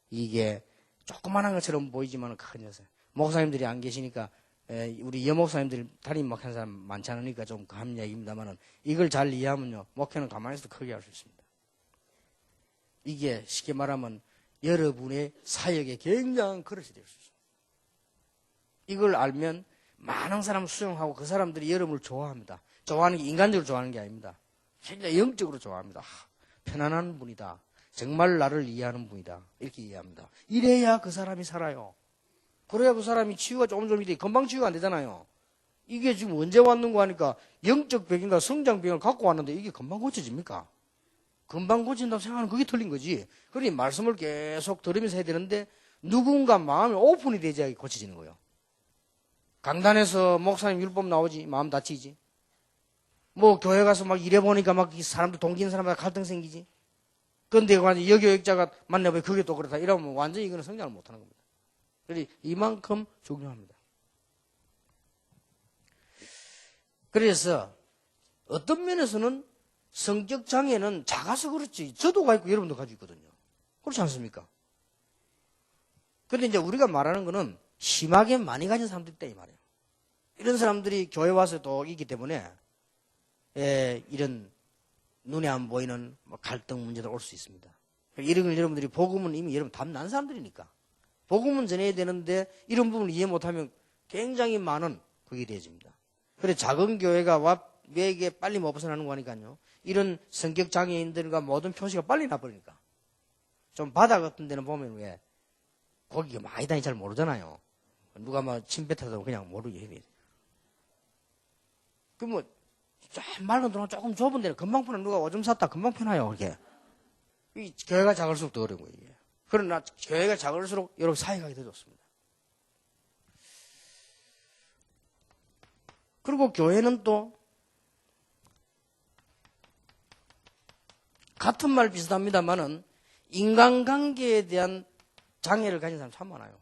이게 조그만한 것처럼 보이지만 큰 녀석. 목사님들이 안 계시니까 우리 여목사님들이 담임 목하는 사람 많지 않으니까 좀 감 얘기입니다만은 이걸 잘 이해하면요 목회는 가만히 있어도 크게 할 수 있습니다. 이게 쉽게 말하면 여러분의 사역에 굉장한 그릇이 될 수 있습니다. 이걸 알면 많은 사람 수용하고 그 사람들이 여러분을 좋아합니다. 좋아하는 게 인간적으로 좋아하는 게 아닙니다. 굉장히 영적으로 좋아합니다. 편안한 분이다. 정말 나를 이해하는 분이다. 이렇게 이해합니다. 이래야 그 사람이 살아요. 그래야 그 사람이 치유가 조금 돼. 금방 치유가 안 되잖아요. 이게 지금 언제 왔는가 하니까 영적 병인가 성장 병을 갖고 왔는데 이게 금방 고쳐집니까? 금방 고친다고 생각하는 그게 틀린 거지. 그러니 말씀을 계속 들으면서 해야 되는데 누군가 마음이 오픈이 돼야 고쳐지는 거예요. 강단에서 목사님 율법 나오지 마음 다치지. 뭐 교회 가서 막 일해 보니까 막 사람들 동기는 사람마다 갈등 생기지. 그런데 여교육자가 만나보면 그게 또 그렇다. 이러면 완전히 이거는 성장을 못하는 겁니다. 그러니 이만큼 중요합니다. 그래서 어떤 면에서는 성격 장애는 작아서 그렇지. 저도 가지고 여러분도 가지고 있거든요. 그렇지 않습니까? 그런데 이제 우리가 말하는 거는 심하게 많이 가진 사람들 있다 이 말이에요. 이런 사람들이 교회 와서 또 있기 때문에 이런 눈에 안 보이는 뭐 갈등 문제도 올 수 있습니다. 이런 걸 여러분들이 복음은 이미 여러분 답 난 사람들이니까 복음은 전해야 되는데 이런 부분을 이해 못하면 굉장히 많은 그게 되어집니다. 그래서 작은 교회가 왜 이게 빨리 못 벗어나는 거니까요. 이런 성격 장애인들과 모든 표시가 빨리 나버리니까. 좀 바다 같은 데는 보면 왜 거기가 많이 다니 잘 모르잖아요. 누가 막 침 뱉어도 그냥 모르게 해야 돼. 그 뭐 맑은 동안 조금 좁은 데는 금방 펴나 누가 오줌 쌌다 금방 펴나요. 그렇게. 이 교회가 작을수록 더 어려운 거예요. 이게. 그러나 교회가 작을수록 여러분 사역하기 더 좋습니다. 그리고 교회는 또 같은 말 비슷합니다만은 인간관계에 대한 장애를 가진 사람 참 많아요.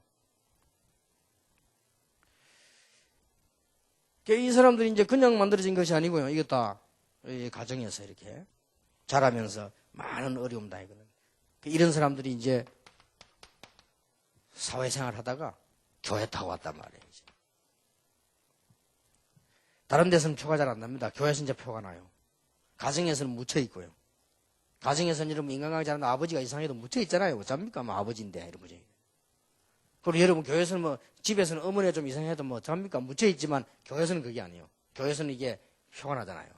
이 사람들이 이제 그냥 만들어진 것이 아니고요. 이거 다 가정에서 이렇게 자라면서 많은 어려움 다 이거는. 이런 사람들이 이제 사회생활 하다가 교회 타고 왔단 말이에요. 이제. 다른 데서는 표가 잘 안 납니다. 교회에서 이제 표가 나요. 가정에서는 묻혀 있고요. 가정에서는 여러분 인간관계 잘하는 아버지가 이상해도 묻혀 있잖아요. 어쩝니까? 뭐 아버지인데 이런 거죠. 그리고 여러분 교회에서는 뭐 집에서는 어머니가 좀 이상해도 뭐 어쩝니까? 묻혀 있지만 교회에서는 그게 아니에요. 교회에서는 이게 표가 나잖아요.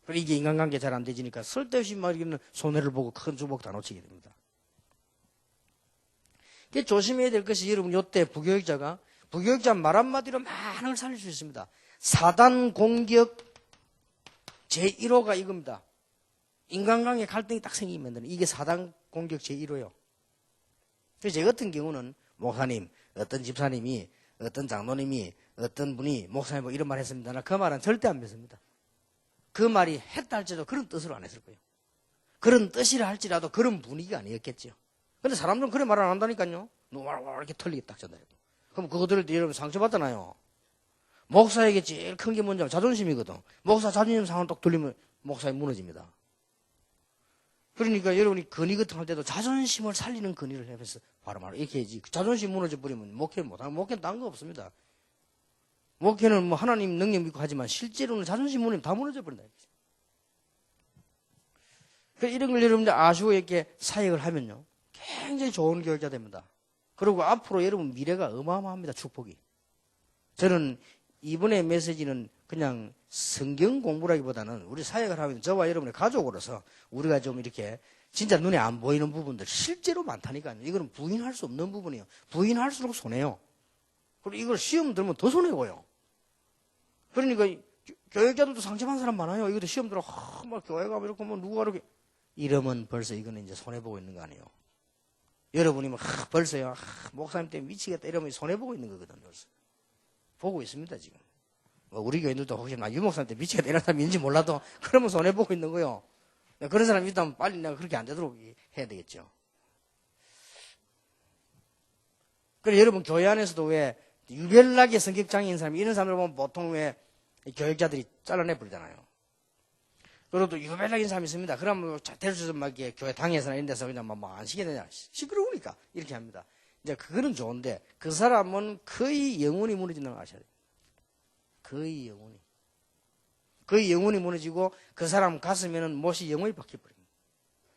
그리고 이게 인간관계 잘 안 되지니까 쓸데없이 말이는 손해를 보고 큰 주먹 다 놓치게 됩니다. 조심해야 될 것이 여러분 요때 부교육자 말 한마디로 많은 걸 살릴 수 있습니다. 사단 공격 제1호가 이겁니다. 인간관계 갈등이 딱 생기면 이게 사단 공격 제1호예요. 그래서 제 같은 경우는 목사님, 어떤 집사님이, 어떤 장로님이, 어떤 분이 목사님 이런 말 했습니다. 그 말은 절대 안 믿습니다. 그 말이 했다 할지라도 그런 뜻으로 안 했을 거예요. 그런 뜻이라 할지라도 그런 분위기가 아니었겠죠. 근데 사람들은 그런 말을 안 한다니까요. 이렇게 털리게 딱 전달해도. 그럼 그거 들을 때 여러분 상처받잖아요. 목사에게 제일 큰 게 뭔지 자존심이거든. 목사 자존심 상황 딱 들리면 목사에 무너집니다. 그러니까 여러분이 건의 같은 거 할 때도 자존심을 살리는 건의를 해서 바로 이렇게 해야지. 자존심 무너져 버리면 목회는 못하고, 목회는 딴 거 없습니다. 목회는 뭐 하나님 능력 믿고 하지만 실제로는 자존심 무너지면 다 무너져 버린다. 이런 걸 여러분들 아쉬워있게 사역을 하면요, 굉장히 좋은 교육자 됩니다. 그리고 앞으로 여러분 미래가 어마어마합니다. 축복이. 저는 이번에 메시지는 그냥 성경 공부라기보다는 우리 사역을 하면 저와 여러분의 가족으로서 우리가 좀 이렇게 진짜 눈에 안 보이는 부분들 실제로 많다니까요. 이거는 부인할 수 없는 부분이에요. 부인할수록 손해요. 그리고 이걸 시험 들면 더 손해고요. 그러니까 교육자들도 상처받은 사람 많아요. 이것도 시험 들어 막 교회 가면 이렇게 뭐 누가 이렇게 이러면 벌써 이거는 이제 손해보고 있는 거 아니에요. 여러분이 막 벌써요, 목사님 때문에 미치겠다 이러면 손해보고 있는 거거든요. 벌써. 보고 있습니다, 지금. 뭐 우리 교인들도 혹시 나 유목사님 때문에 미치겠다 이런 사람이 있는지 몰라도 그러면 손해보고 있는 거요. 그런 사람이 있다면 빨리 내가 그렇게 안 되도록 해야 되겠죠. 그래, 여러분 교회 안에서도 왜 유별나게 성격장애인 사람이 이런 사람들 보면 보통 왜 교육자들이 잘라내 버리잖아요. 그리고 또 유별나게 사람이 있습니다. 그러면 데려줘서 막 이렇게 교회 당에서나 이런 데서 그냥 막 안 시게 되냐. 시끄러우니까. 이렇게 합니다. 이제 그거는 좋은데 그 사람은 거의 영혼이 무너진다는 걸 아셔야 돼요. 거의 영혼이. 거의 영혼이 무너지고 그 사람 가슴에는 못이 영혼이 박혀버립니다.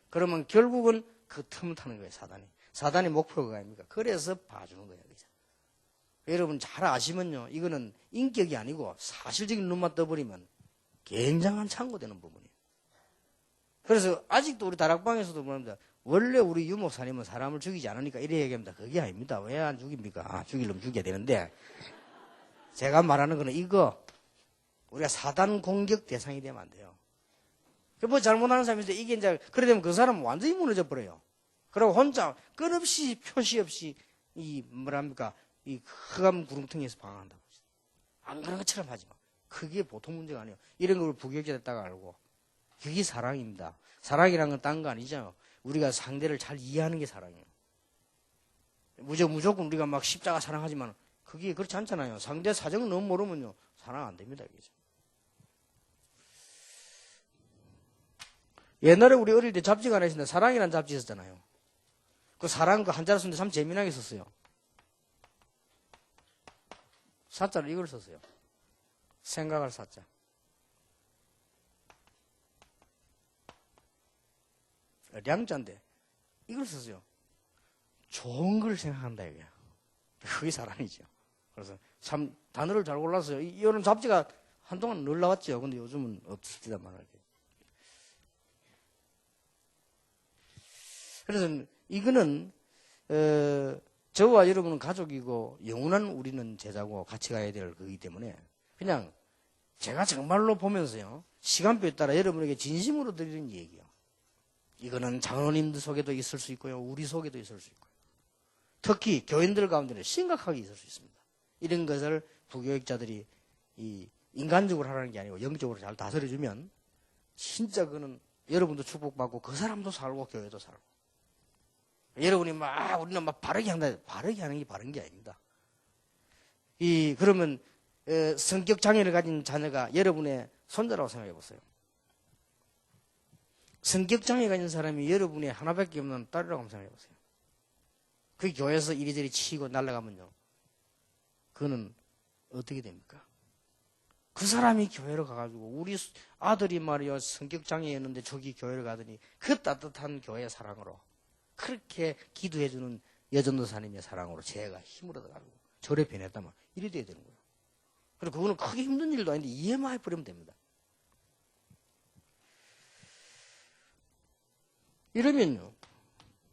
그러면 결국은 그 틈을 타는 거예요, 사단이. 사단의 목표가 아닙니까? 그래서 봐주는 거예요. 그죠? 여러분 잘 아시면요, 이거는 인격이 아니고 사실적인 눈만 떠버리면 굉장한 참고되는 부분이에요. 그래서 아직도 우리 다락방에서도 보는데 원래 우리 유목사님은 사람을 죽이지 않으니까 이래 얘기합니다. 그게 아닙니다. 왜 안 죽입니까? 죽이려면 죽여야 되는데 제가 말하는 거는 이거 우리가 사단 공격 대상이 되면 안 돼요. 뭐 잘못하는 사람이 있는데 이게 이제 그래 되면 그 사람은 완전히 무너져 버려요. 그리고 혼자 끝없이 표시 없이 이 뭐랍니까 이 흑암 구렁텅이에서 방황한다고. 안 그런 것처럼 하지 마. 그게 보통 문제가 아니에요. 이런 걸 부교육자 됐다가 알고. 그게 사랑입니다. 사랑이란 건 딴 거 아니죠. 우리가 상대를 잘 이해하는 게 사랑이에요. 무조건 우리가 막 십자가 사랑하지만 그게 그렇지 않잖아요. 상대 사정을 너무 모르면요, 사랑 안 됩니다. 이게. 옛날에 우리 어릴 때 잡지가 하나 있었는데 사랑이라는 잡지 있었잖아요. 그 사랑 그 한자로 썼는데 참 재미나게 썼어요. 사자를 이걸 썼어요. 생각할 사자. 량자인데 이걸 썼어요. 좋은 걸 생각한다 이게. 그게 사랑이죠. 그래서 참 단어를 잘 골랐어요. 이런 잡지가 한동안 늘 나왔죠. 근데 요즘은 없을지다 말하게. 그래서 이거는 저와 여러분은 가족이고 영원한 우리는 제자고 같이 가야 될 거기 때문에 그냥 제가 정말로 보면서요, 시간표에 따라 여러분에게 진심으로 드리는 얘기요. 이거는 장로님들 속에도 있을 수 있고요, 우리 속에도 있을 수 있고요. 특히 교인들 가운데는 심각하게 있을 수 있습니다. 이런 것을 부교육자들이 인간적으로 하라는 게 아니고 영적으로 잘 다스려주면 진짜 그는 여러분도 축복받고 그 사람도 살고 교회도 살고. 여러분이 우리는 바르게 한다. 바르게 하는 게 바른 게 아닙니다. 그러면 성격 장애를 가진 자녀가 여러분의 손자라고 생각해 보세요. 성격 장애가 있는 사람이 여러분의 하나밖에 없는 딸이라고 생각해 보세요. 그 교회에서 이리저리 치고 날아가면요, 그는 어떻게 됩니까? 그 사람이 교회로 가가지고 우리 아들이 말이요 성격 장애였는데 저기 교회를 가더니 그 따뜻한 교회의 사랑으로 그렇게 기도해주는 여전도사님의 사랑으로 제가 힘을 얻어가지고 절에 변했다면 이래 돼야 되는 거예요. 그리고 그거는 크게 힘든 일도 아닌데 이해만 해버리면 됩니다. 이러면요,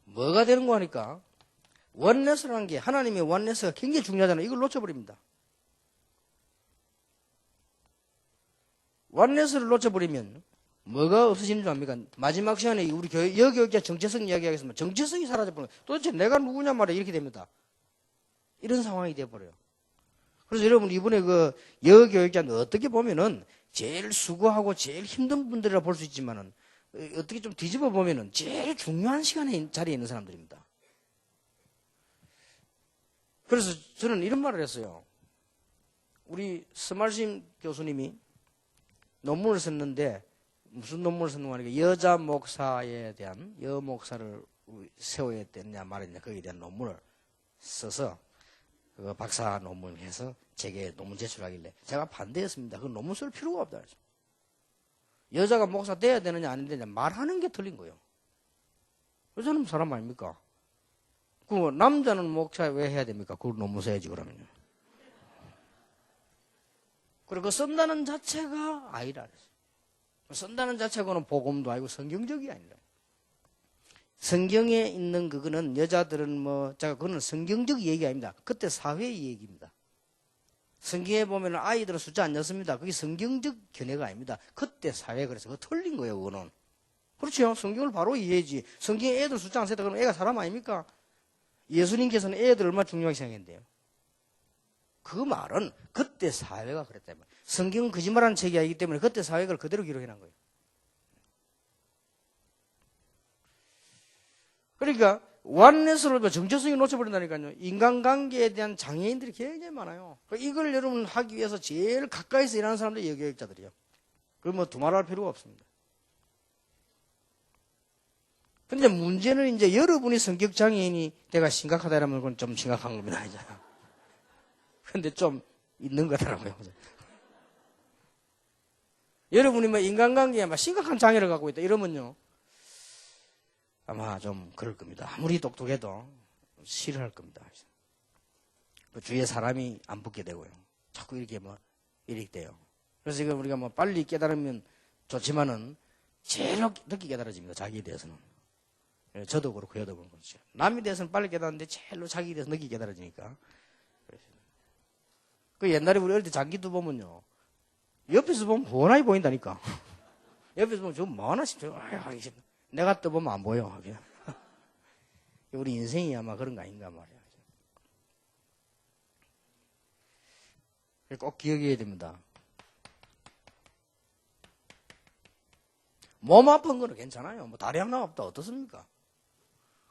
뭐가 되는 거 하니까 원네스라는 게, 하나님의 원네스가 굉장히 중요하잖아요. 이걸 놓쳐버립니다. 원네스를 놓쳐버리면 뭐가 없어지는 줄 압니까? 마지막 시간에 우리 교회 여교육자 정체성 이야기하겠습니다. 정체성이 사라져버려요. 도대체 내가 누구냐 말이야. 이렇게 됩니다. 이런 상황이 돼버려요. 그래서 여러분 이번에 그 여교육자는 어떻게 보면은 제일 수고하고 제일 힘든 분들이라 볼 수 있지만은 어떻게 좀 뒤집어 보면은 제일 중요한 시간에 자리에 있는 사람들입니다. 그래서 저는 이런 말을 했어요. 우리 스말심 교수님이 논문을 썼는데 무슨 논문을 선동하니까 여자 목사에 대한 여목사를 세워야 되느냐 말이냐 거기에 대한 논문을 써서 그 박사 논문을 해서 제게 논문 제출하길래 제가 반대했습니다. 그 논문 쓸 필요가 없다. 여자가 목사 돼야 되느냐 안 되느냐 말하는 게 틀린 거예요. 여자는 사람 아닙니까? 그 남자는 목사 왜 해야 됩니까? 그걸 논문 써야지 그러면요. 그리고 쓴다는 자체가 아니라 쓴다는 자체가는 복음도 아니고 성경적이 아니라 성경에 있는 그거는 여자들은 뭐 제가 그거는 성경적 얘기 아닙니다. 그때 사회의 얘기입니다. 성경에 보면 아이들은 숫자 안 넣습니다. 그게 성경적 견해가 아닙니다. 그때 사회가 그래서 그거 틀린 거예요. 그거는. 그렇죠. 성경을 바로 이해해야지. 성경에 애들 숫자 안 세다 그러면 애가 사람 아닙니까? 예수님께서는 애들 얼마나 중요하게 생각했는데요. 그 말은 그때 사회가 그랬다면 성경은 거짓말하는 책이 아니기 때문에 그때 사회가 그대로 기록해놓은 거예요. 그러니까 완넷으로 정체성이 놓쳐버린다니까요. 인간관계에 대한 장애인들이 굉장히 많아요. 이걸 여러분 하기 위해서 제일 가까이서 일하는 사람들이 여교육자들이요. 그걸 뭐 두말할 필요가 없습니다. 근데 문제는 이제 여러분이 성격 장애인이 내가 심각하다라면 그건 좀 심각한 겁니다. 이제. 근데 좀 있는 거더라고요. 여러분이 뭐 인간관계에 막 심각한 장애를 갖고 있다 이러면요. 아마 좀 그럴 겁니다. 아무리 똑똑해도 싫어할 겁니다. 그 주위에 사람이 안 붙게 되고요. 자꾸 이렇게 뭐 이렇게 돼요. 그래서 지금 우리가 뭐 빨리 깨달으면 좋지만은 제일 늦게 깨달아집니다. 자기에 대해서는. 저도 그렇고 여도 그렇고 그렇죠. 남에 대해서는 빨리 깨달았는데 제일로 자기에 대해서 늦게 깨달아지니까. 그 옛날에 우리 어릴 때 장기도 보면요. 옆에서 보면 훤하게 보인다니까. 옆에서 보면 좀 뭐하나 싶죠. 내가 떠보면 안 보여. 우리 인생이 아마 그런 거 아닌가 말이야. 꼭 기억해야 됩니다. 몸 아픈 거는 괜찮아요. 뭐 다리 하나 없다 어떻습니까?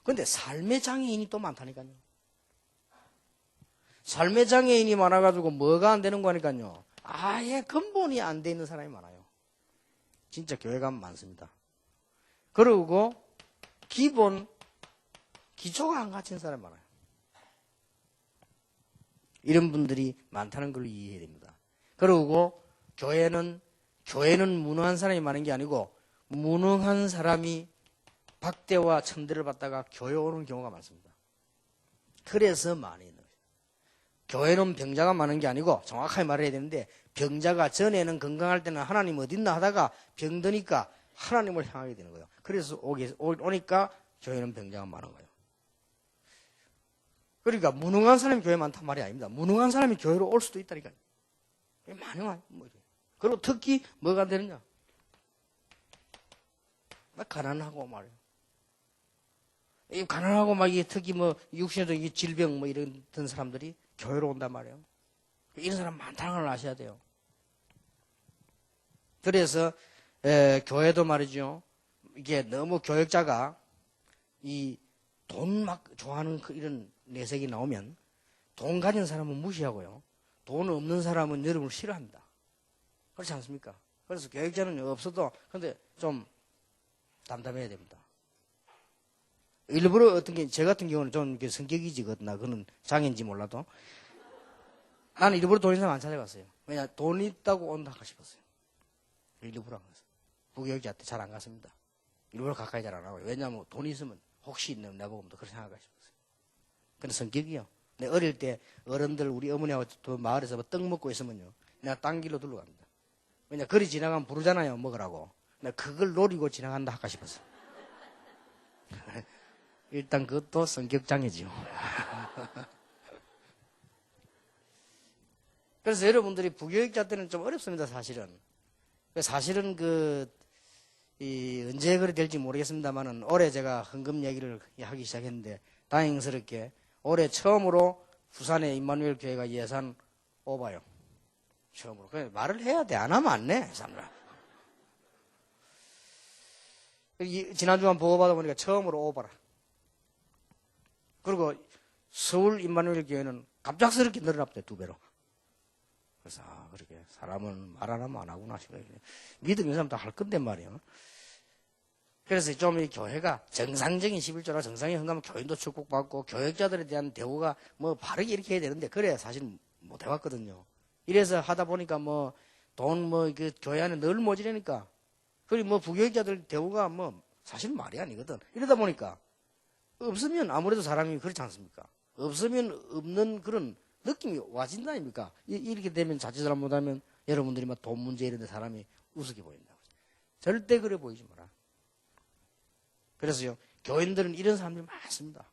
근데 삶의 장애인이 또 많다니까요. 삶의 장애인이 많아가지고 뭐가 안 되는 거니까요. 아예 근본이 안 돼 있는 사람이 많아요. 진짜 교회 가면 많습니다. 그리고 기초가 안 갖춘 사람이 많아요. 이런 분들이 많다는 걸 이해해야 됩니다. 그리고 교회는 무능한 사람이 많은 게 아니고 무능한 사람이 박대와 천대를 받다가 교회 오는 경우가 많습니다. 그래서 많이 있는 거예요. 교회는 병자가 많은 게 아니고 정확하게 말해야 되는데 병자가 전에는 건강할 때는 하나님 어딨나 하다가 병드니까 하나님을 향하게 되는 거예요. 그래서 오니까 교회는 병자가 많은 거예요. 그러니까 무능한 사람이 교회 많단 말이 아닙니다. 무능한 사람이 교회로 올 수도 있다니까요. 많이 와요. 그리고 특히 뭐가 되느냐? 막 가난하고 말이에요. 이 가난하고 막 이게 특히 뭐 육신적 질병 뭐 이런 사람들이 교회로 온단 말이에요. 이런 사람 많다는 걸 아셔야 돼요. 그래서 교회도 말이죠. 이게 너무 교역자가 이 돈 막 좋아하는 이런 내색이 나오면 돈 가진 사람은 무시하고요. 돈 없는 사람은 여러분을 싫어합니다. 그렇지 않습니까? 그래서 교역자는 없어도 근데 좀 담담해야 됩니다. 일부러 어떤 게, 제 같은 경우는 좀 성격이지거든요. 그거는 장애인지 몰라도. 나는 일부러 돈 있는 사람 안 찾아갔어요. 왜냐, 돈 있다고 온다 하고 싶었어요. 일부러 안 갔어요. 부교육자한테 잘 안 갔습니다. 일부러 가까이 잘 안 하고요. 왜냐하면 돈 있으면 혹시 있는 내보고도 그렇게 생각하고 싶었어요. 근데 성격이요. 내 어릴 때 어른들 우리 어머니하고 또 마을에서 뭐 떡 먹고 있으면요. 내가 딴 길로 둘러 갑니다. 왜냐, 거리 지나가면 부르잖아요. 먹으라고. 내가 그걸 노리고 지나간다 할까 싶었어요. 일단 그것도 성격장애지요. 그래서 여러분들이 부교육자 때는 좀 어렵습니다, 사실은. 사실은 언제 그래 될지 모르겠습니다만은 올해 제가 헌금 얘기를 하기 시작했는데 다행스럽게 올해 처음으로 부산의 임마누엘 교회가 예산 오바요. 처음으로. 그래, 말을 해야 돼. 안 하면 안 내, 사람들아. 지난주간 보고받아 보니까 처음으로 오바라. 그리고 서울 임마누엘 교회는 갑작스럽게 늘어났대, 2배로. 그래서 그렇게 사람은 말 안 하면 안 하구나 싶어요. 믿음 있는 사람 다 할 건데 말이에요. 그래서 좀 이 교회가 정상적인 11조라 정상의 헌금은 교인도 축복받고 교역자들에 대한 대우가 뭐 바르게 이렇게 해야 되는데 그래야 사실 못 해왔거든요. 이래서 하다 보니까 뭐 돈 그 교회 안에 늘 모자라니까 그리고 뭐 부교역자들 대우가 뭐 사실 말이 아니거든. 이러다 보니까 없으면 아무래도 사람이 그렇지 않습니까? 없으면 없는 그런 느낌이 와진다 아닙니까? 이렇게 되면 자칫 잘못하면 여러분들이 막 돈 문제 이런 데 사람이 우습게 보인다고. 절대 그래 보이지 마라. 그래서요, 교인들은 이런 사람들이 많습니다.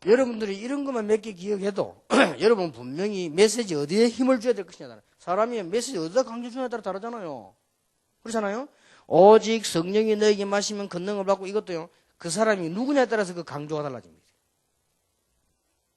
여러분들이 이런 것만 몇 개 기억해도 여러분 분명히 메시지 어디에 힘을 줘야 될 것이냐에 사람이 메시지 어디다 강조 주냐에 따라 다르잖아요. 그렇잖아요. 오직 성령이 너에게 마시면 권능을 받고 이것도요. 그 사람이 누구냐에 따라서 그 강조가 달라집니다.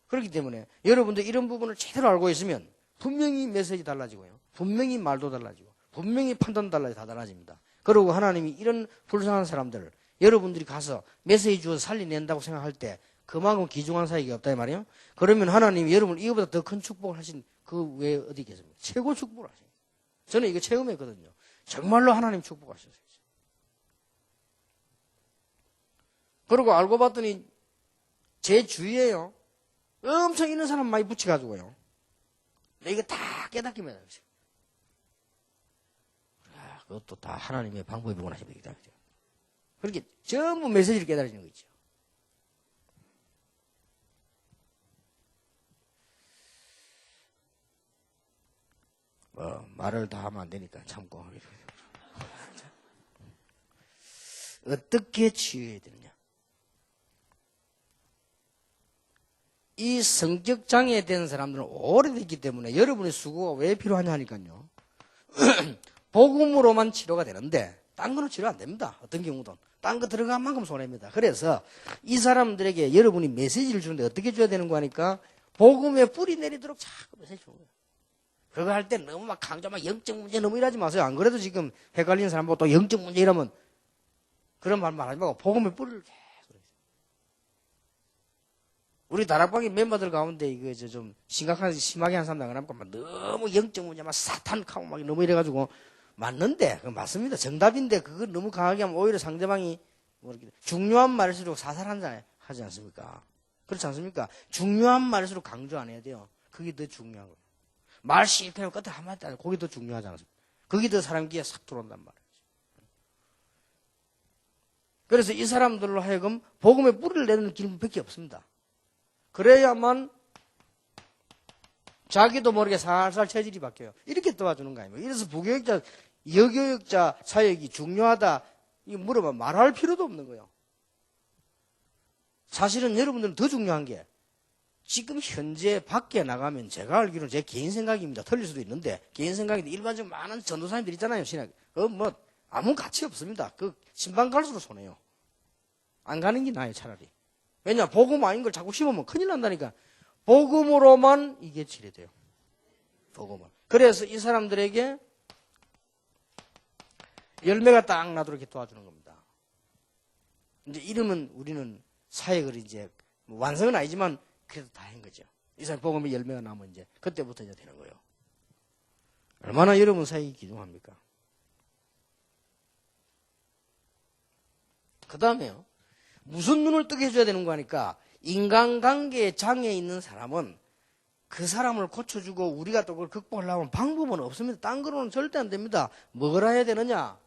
그렇기 때문에 여러분들 이런 부분을 제대로 알고 있으면 분명히 메시지 달라지고요. 분명히 말도 달라지고 분명히 판단도 달라지고 다 달라집니다. 그리고 하나님이 이런 불쌍한 사람들을 여러분들이 가서 메시지 주어서 살려낸다고 생각할 때 그만큼 귀중한 사역이 없다 이 말이에요. 그러면 하나님이 여러분을 이거보다 더 큰 축복을 하신 그 외에 어디 있겠습니까? 최고 축복을 하십니다. 저는 이거 체험했거든요. 정말로 하나님 축복하셨어요. 그리고 알고 봤더니 제 주위에요. 엄청 있는 사람 많이 붙여가지고요. 이거 다 깨닫기만 해요. 그것도 다 하나님의 방법이구나 싶습니다. 그렇게 전부 메시지를 깨달아지는 거 있죠. 말을 다 하면 안 되니까 참고. 어떻게 치유해야 되느냐. 이 성격 장애된 사람들은 오래됐기 때문에 여러분의 수고가 왜 필요하냐 하니까요. 복음으로만 치료가 되는데 딴 거는 치료 안 됩니다. 어떤 경우든. 딴 거 들어간 만큼 손해입니다. 그래서 이 사람들에게 여러분이 메시지를 주는데 어떻게 줘야 되는 거 하니까 복음의 뿌리 내리도록 자꾸 메시지 주는 거예요. 그거 할 때 너무 막 강조, 막 영적 문제 너무 일하지 마세요. 안 그래도 지금 헷갈리는 사람 보고 또 영적 문제 이러면 그런 말 말하지 말고 복음의 뿌리를 계속. 우리 다락방의 멤버들 가운데 이거 좀 심하게 한 사람들 안 하니까 너무 영적 문제, 막 사탄하고 막 너무 이래가지고 맞는데, 그건 맞습니다. 정답인데 그걸 너무 강하게 하면 오히려 상대방이 뭐 이렇게 중요한 말일수록 사살한다 하지 않습니까? 그렇지 않습니까? 중요한 말일수록 강조 안 해야 돼요. 그게 더 중요한 거예요. 말 실패하고 끝에 한마디 안 하고 그게 더 중요하지 않습니까? 그게 더 사람 귀에 싹 들어온단 말이에요. 그래서 이 사람들로 하여금 복음의 뿌리를 내는 길밖에 없습니다. 그래야만 자기도 모르게 살살 체질이 바뀌어요. 이렇게 도와주는 거 아닙니까? 이래서 부교육자, 여교육자 사역이 중요하다 이거 물어보면 말할 필요도 없는 거예요. 사실은 여러분들은 더 중요한 게 지금 현재 밖에 나가면 제가 알기로는 제 개인 생각입니다. 틀릴 수도 있는데 개인 생각인데 일반적으로 많은 전도사님들 있잖아요. 신학. 뭐 아무 가치 없습니다. 그 신방 갈수록 손해요. 안 가는 게 나아요. 차라리. 왜냐 복음 아닌 걸 자꾸 심으면 큰일 난다니까. 복음으로만 이게 치료돼요. 복음은. 그래서 이 사람들에게 열매가 딱 나도록 이렇게 도와주는 겁니다. 이제 이러면 우리는 사역을 이제 완성은 아니지만 그래도 다 한 거죠. 이 사람 복음의 열매가 나면 이제 그때부터 이제 되는 거예요. 얼마나 여러분 사역이 귀중합니까? 그 다음에요. 무슨 눈을 뜨게 해줘야 되는 거 하니까 인간관계에 장애 있는 사람은 그 사람을 고쳐주고 우리가 또 그걸 극복하려면 방법은 없습니다. 딴 거로는 절대 안 됩니다. 뭐라 해야 되느냐?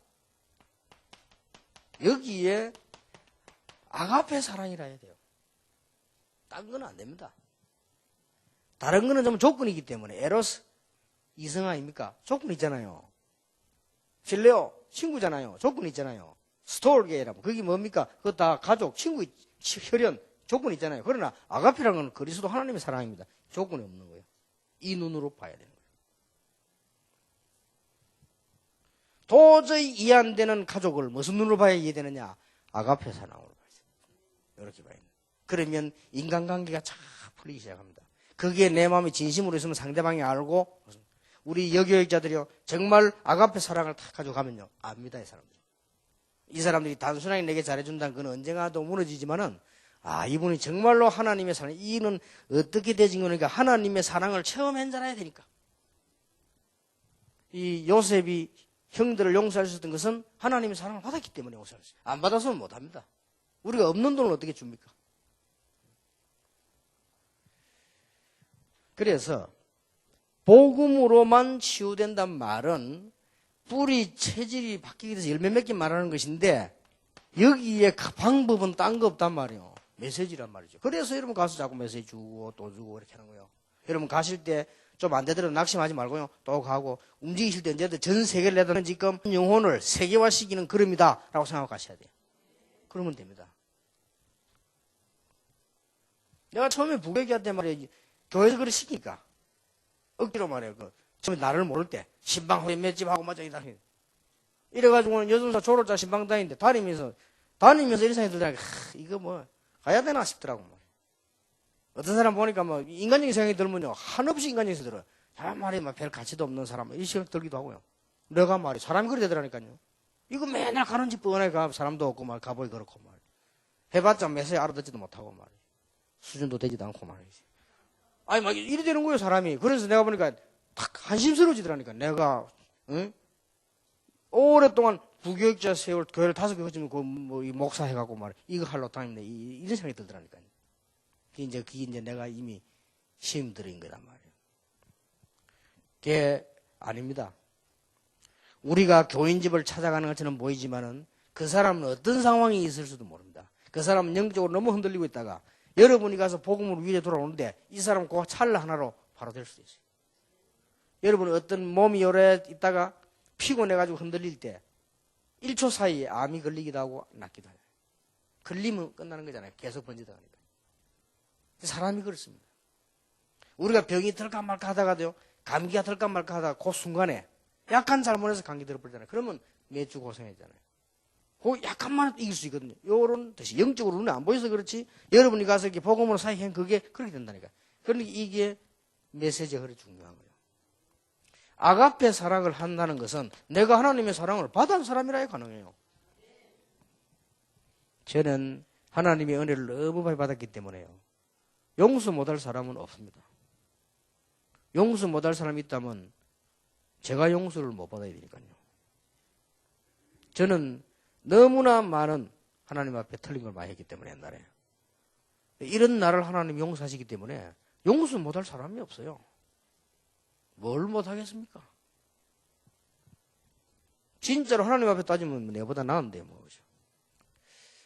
여기에 아가페 사랑이라 해야 돼요. 딴 거는 안 됩니다. 다른 거는 좀 조건이기 때문에 에로스 이성 아닙니까? 조건 있잖아요. 필레오 친구잖아요. 조건 있잖아요. 스톨게라고 그게 뭡니까? 그거 다 가족, 친구, 혈연 조건 있잖아요. 그러나 아가페라는 건 그리스도 하나님의 사랑입니다. 조건이 없는 거예요. 이 눈으로 봐야 되는 거예요. 도저히 이해 안 되는 가족을 무슨 눈으로 봐야 이해되느냐? 아가페 사랑으로 봐야 돼요. 이렇게 봐야 돼요. 그러면 인간관계가 쫙 풀리기 시작합니다. 그게 내 마음이 진심으로 있으면 상대방이 알고 우리 여교육자들이요 정말 아가페 사랑을 탁 가지고 가면요 압니다. 이 사람들이 단순하게 내게 잘해준다는 건 언젠가도 무너지지만은 아, 이분이 정말로 하나님의 사랑, 이는 어떻게 되진 거니까 하나님의 사랑을 체험한 자라야 되니까. 이 요셉이 형들을 용서할 수 있었던 것은 하나님의 사랑을 받았기 때문에 용서할 수 있어요. 안 받아서는 못 합니다. 우리가 없는 돈을 어떻게 줍니까? 그래서 복음으로만 치유된단 말은 뿌리 체질이 바뀌게 돼서 열매 맺기 말하는 것인데 여기에 방법은 딴 거 없단 말이에요. 메시지란 말이죠. 그래서 여러분 가서 자꾸 메시지 주고 또 주고 이렇게 하는 거예요. 여러분 가실 때 좀 안 되더라도 낙심하지 말고요. 또 가고 움직이실 때 언제든 전 세계를 내다는 지금 영혼을 세계화시키는 걸음이다 라고 생각하고 가셔야 돼요. 그러면 됩니다. 내가 처음에 부교육한테 말이야 교회에서 그걸 시키니까 억지로 말이야. 처음에 나를 모를 때 신방 후에 맷집 하고 맞아 이래가지고는 여전사 졸업자 신방 다니는데 다니면서 이런 생각이 들더라고요. 이거 뭐 가야 되나 싶더라고. 어떤 사람 보니까 뭐 인간적인 생각이 들면요 한없이 인간적인 생각이 들어요. 사람 말이 막 별 가치도 없는 사람 이 생각 들기도 하고요. 내가 말이 사람이 그래 되더라니까요. 이거 맨날 가는 집 뻔하게 가 사람도 없고 말 가보기 그렇고 말 해봤자 매사에 알아듣지도 못하고 말 수준도 되지도 않고 말이지. 아니 막 이래 되는 거예요 사람이. 그래서 내가 보니까 탁 한심스러워지더라니까. 내가 응? 오랫동안 부교육자 세월 교회를 5개 거치면 이 목사 해갖고 말 이거 하려고 다니는데 이런 생각이 들더라니까요. 그게 이제 내가 이미 시험 들인 거란 말이에요. 그게 아닙니다. 우리가 교인집을 찾아가는 것처럼 보이지만은 그 사람은 어떤 상황이 있을 수도 모릅니다. 그 사람은 영적으로 너무 흔들리고 있다가 여러분이 가서 복음으로 위에 돌아오는데 이 사람은 그 찰나 하나로 바로 될 수도 있어요. 여러분은 어떤 몸이 오래 있다가 피곤해가지고 흔들릴 때 1초 사이에 암이 걸리기도 하고 낫기도 해요. 걸리면 끝나는 거잖아요. 계속 번지다 가니까. 사람이 그렇습니다. 우리가 병이 들까 말까 하다가도요. 감기가 들까 말까 하다가 그 순간에 약한 잘못해서 감기 들어버리잖아요. 그러면 매주 고생하잖아요. 그 약간만 이길 수 있거든요. 요런 뜻이 영적으로 눈에 안 보여서 그렇지 여러분이 가서 이렇게 복음으로 사역한 그게 그렇게 된다니까. 그러니까 이게 메시지가 그렇게 중요한 거예요. 아가페 사랑을 한다는 것은 내가 하나님의 사랑을 받은 사람이라야 가능해요. 저는 하나님의 은혜를 너무 많이 받았기 때문에요. 용서 못할 사람은 없습니다. 용서 못할 사람이 있다면 제가 용서를 못 받아야 되니까요. 저는 너무나 많은 하나님 앞에 틀린 걸 많이 했기 때문에 옛날에. 이런 나를 하나님 용서하시기 때문에 용서 못할 사람이 없어요. 뭘 못하겠습니까? 진짜로 하나님 앞에 따지면 내보다 나은데 뭐.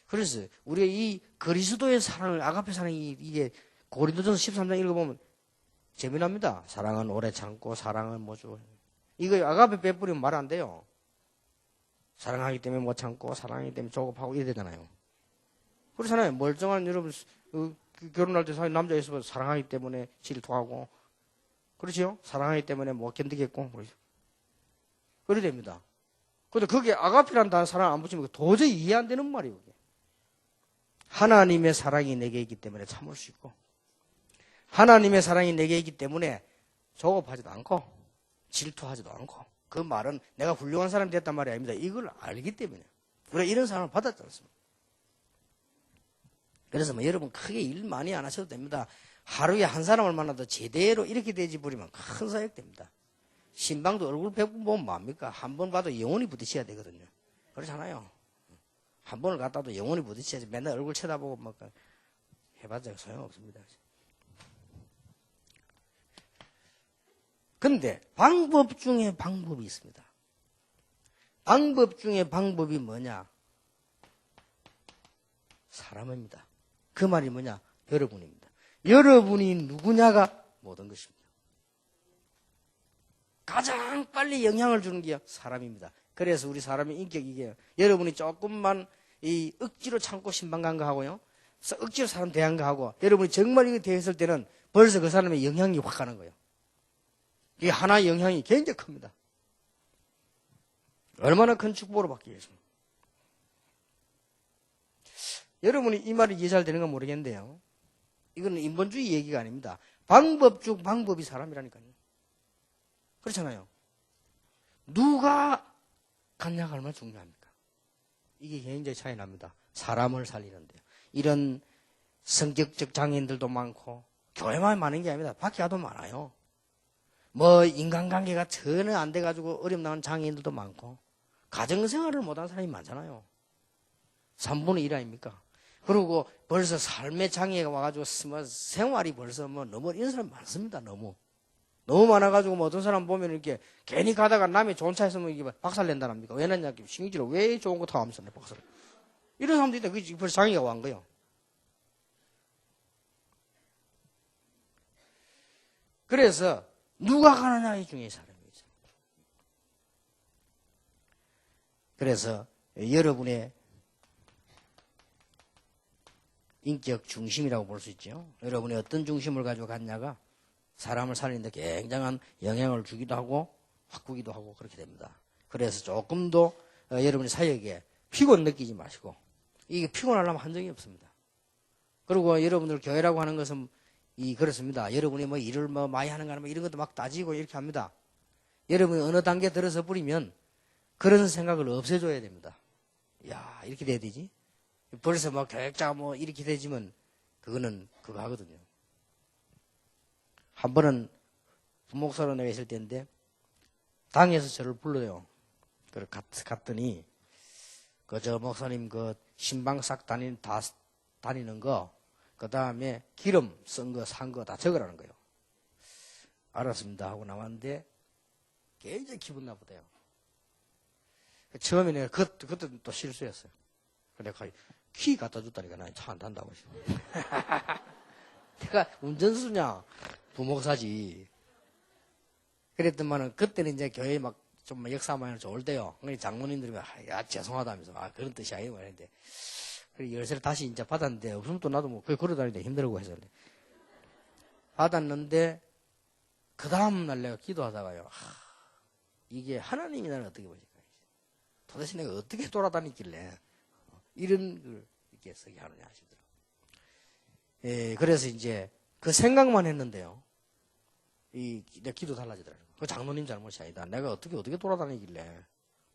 그래서 우리가 이 그리스도의 사랑을 아가페 사랑이 이게 고린도전서 13장 읽어보면 재미납니다. 사랑은 오래 참고 사랑은 뭐죠. 이거 아가페 빼뿌리면 말 안 돼요. 사랑하기 때문에 못 참고 사랑하기 때문에 조급하고 이래 되잖아요. 그렇잖아요. 멀쩡한 여러분 결혼할 때 남자 있으면 사랑하기 때문에 질투하고 그렇죠? 사랑하기 때문에 못 견디겠고 그러죠. 그래 됩니다. 근데 그게 아가페라는 단어 사랑 안 붙이면 도저히 이해 안 되는 말이에요. 그게. 하나님의 사랑이 내게 있기 때문에 참을 수 있고 하나님의 사랑이 내게 있기 때문에 조급하지도 않고 질투하지도 않고 그 말은 내가 훌륭한 사람이 됐단 말이 아닙니다. 이걸 알기 때문에 우리가 이런 사람을 받았지 않습니까? 그래서 뭐 여러분 크게 일 많이 안 하셔도 됩니다. 하루에 한 사람을 만나도 제대로 이렇게 되지 버리면 큰 사역 됩니다. 신방도 얼굴 100번 보면 뭐합니까? 한 번 봐도 영혼이 부딪혀야 되거든요. 그렇잖아요. 한 번을 갔다도 영혼이 부딪혀야지 맨날 얼굴 쳐다보고 막 해봤자 소용없습니다. 근데 방법 중에 방법이 있습니다. 방법 중에 방법이 뭐냐? 사람입니다. 그 말이 뭐냐? 여러분입니다. 여러분이 누구냐가 모든 것입니다. 가장 빨리 영향을 주는 게 사람입니다. 그래서 우리 사람의 인격이 이게요. 여러분이 조금만 이 억지로 참고 신방 간 거 하고요. 억지로 사람 대한 거 하고 여러분이 정말 이거 대했을 때는 벌써 그 사람의 영향이 확 가는 거예요. 이게 하나의 영향이 굉장히 큽니다. 얼마나 큰 축복으로 바뀌겠습니까? 여러분이 이 말이 이해 잘 되는 건 모르겠는데요. 이거는 인본주의 얘기가 아닙니다. 방법 중 방법이 사람이라니까요. 그렇잖아요. 누가 갔냐가 얼마나 중요합니까? 이게 굉장히 차이 납니다. 사람을 살리는데요. 이런 성격적 장애인들도 많고, 교회만 많은 게 아닙니다. 밖에 가도 많아요. 뭐, 인간관계가 전혀 안 돼가지고 어렵나는 장애인들도 많고, 가정생활을 못한 사람이 많잖아요. 3분의 1 아닙니까? 그리고 벌써 삶의 장애가 와가지고 뭐 생활이 벌써 뭐 너무 이런 사람 많습니다. 너무 많아가지고 뭐 어떤 사람 보면 이렇게 괜히 가다가 남의 좋은 차 있으면 이게 박살 낸다랍니까? 왜 냈냐? 신경질로 왜 좋은 거 타고 하면서 내 박살. 이런 사람도 있다. 그게 벌써 장애가 완 거예요. 그래서 누가 가느냐에 중요해 사람이죠. 그래서 여러분의 인격 중심이라고 볼 수 있죠. 여러분이 어떤 중심을 가지고 갔냐가 사람을 살리는 데 굉장한 영향을 주기도 하고 바꾸기도 하고 그렇게 됩니다. 그래서 조금 더 여러분이 사역에 피곤 느끼지 마시고, 이게 피곤하려면 한정이 없습니다. 그리고 여러분들 교회라고 하는 것은 그렇습니다. 여러분이 뭐 일을 뭐 많이 하는가 하면 이런 것도 막 따지고 이렇게 합니다. 여러분이 어느 단계 들어서 버리면 그런 생각을 없애줘야 됩니다. 야, 이렇게 돼야 되지? 벌써 막 교육자가 뭐 이렇게 되지면 그거는 그거 하거든요. 한 번은 부목사로 내가 있을 때인데 당에서 저를 불러요. 그래 갔더니 저 목사님 신방 싹 다니는 거, 그 다음에 기름 쓴 거 산 거 다 적으라는 거예요. 알았습니다 하고 나왔는데 굉장히 기분 나쁘대요. 처음에 내가 그것도 또 실수였어요. 내가 키 갖다 줬다니까 나 차 안 탄다고. 내가 운전수냐 부목사지. 그랬더만은 그때는 이제 교회 막 좀 역사만을 좋을 때요. 장모님들이 야 죄송하다면서 그런 뜻이 아니고 했는데, 그래 열쇠를 다시 이제 받았는데 없으면 또 나도 뭐 걸어 다니는데 힘들고 해서 받았는데 그 다음 날 내가 기도하다가요. 이게 하나님이 나를 어떻게 보실까? 도대체 내가 어떻게 돌아다니길래 이런 걸 이렇게 쓰게 하느냐 하시더라고요. 예, 그래서 이제 그 생각만 했는데요. 내 기도 달라지더라고요. 그 장로님 잘못이 아니다. 내가 어떻게 돌아다니길래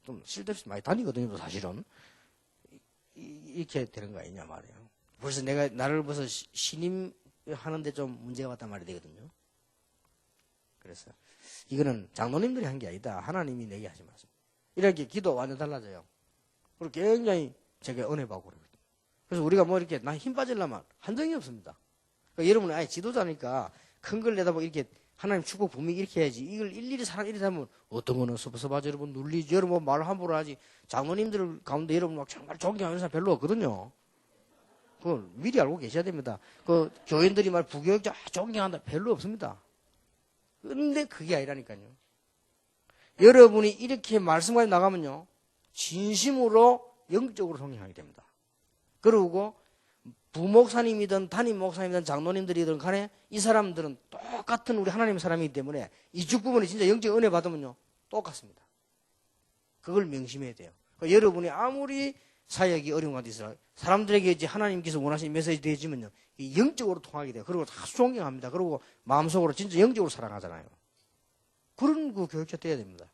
좀 쓸데없이 많이 다니거든요, 사실은. 이렇게 되는 거 아니냐 말이에요. 벌써 나를 벌써 신임 하는데 좀 문제가 왔단 말이 되거든요. 그래서 이거는 장로님들이 한 게 아니다. 하나님이 내게 하지 마세요. 이렇게 기도 완전 달라져요. 그리고 굉장히 제가 은혜 받고 그러거든요. 그래서 우리가 뭐 이렇게 나 힘 빠지려면 한정이 없습니다. 그러니까 여러분은 아예 지도자니까 큰 걸 내다보고 이렇게 하나님 축복 분명히 이렇게 해야지. 이걸 일일이 사람 이렇게 하면 어떤 거는 섭섭하지 여러분 눌리지. 여러분 말 함부로 하지. 장로님들 가운데 여러분 막 정말 존경하는 사람 별로 없거든요. 그걸 미리 알고 계셔야 됩니다. 그 교인들이 말 부교육자 존경한다 별로 없습니다. 근데 그게 아니라니까요. 여러분이 이렇게 말씀까지 나가면요, 진심으로 영적으로 존경하게 됩니다. 그리고 부목사님이든 담임 목사님이든 장로님들이든 간에 이 사람들은 똑같은 우리 하나님 사람이기 때문에 이쪽 부분에 진짜 영적 은혜 받으면요 똑같습니다. 그걸 명심해야 돼요. 그러니까 여러분이 아무리 사역이 어려운 것도 있어요. 사람들에게 이제 하나님께서 원하시는 메시지 되어지면요 영적으로 통하게 돼요. 그리고 아주 존경합니다. 그리고 마음속으로 진짜 영적으로 사랑하잖아요. 그런 그 교육자 돼야 됩니다.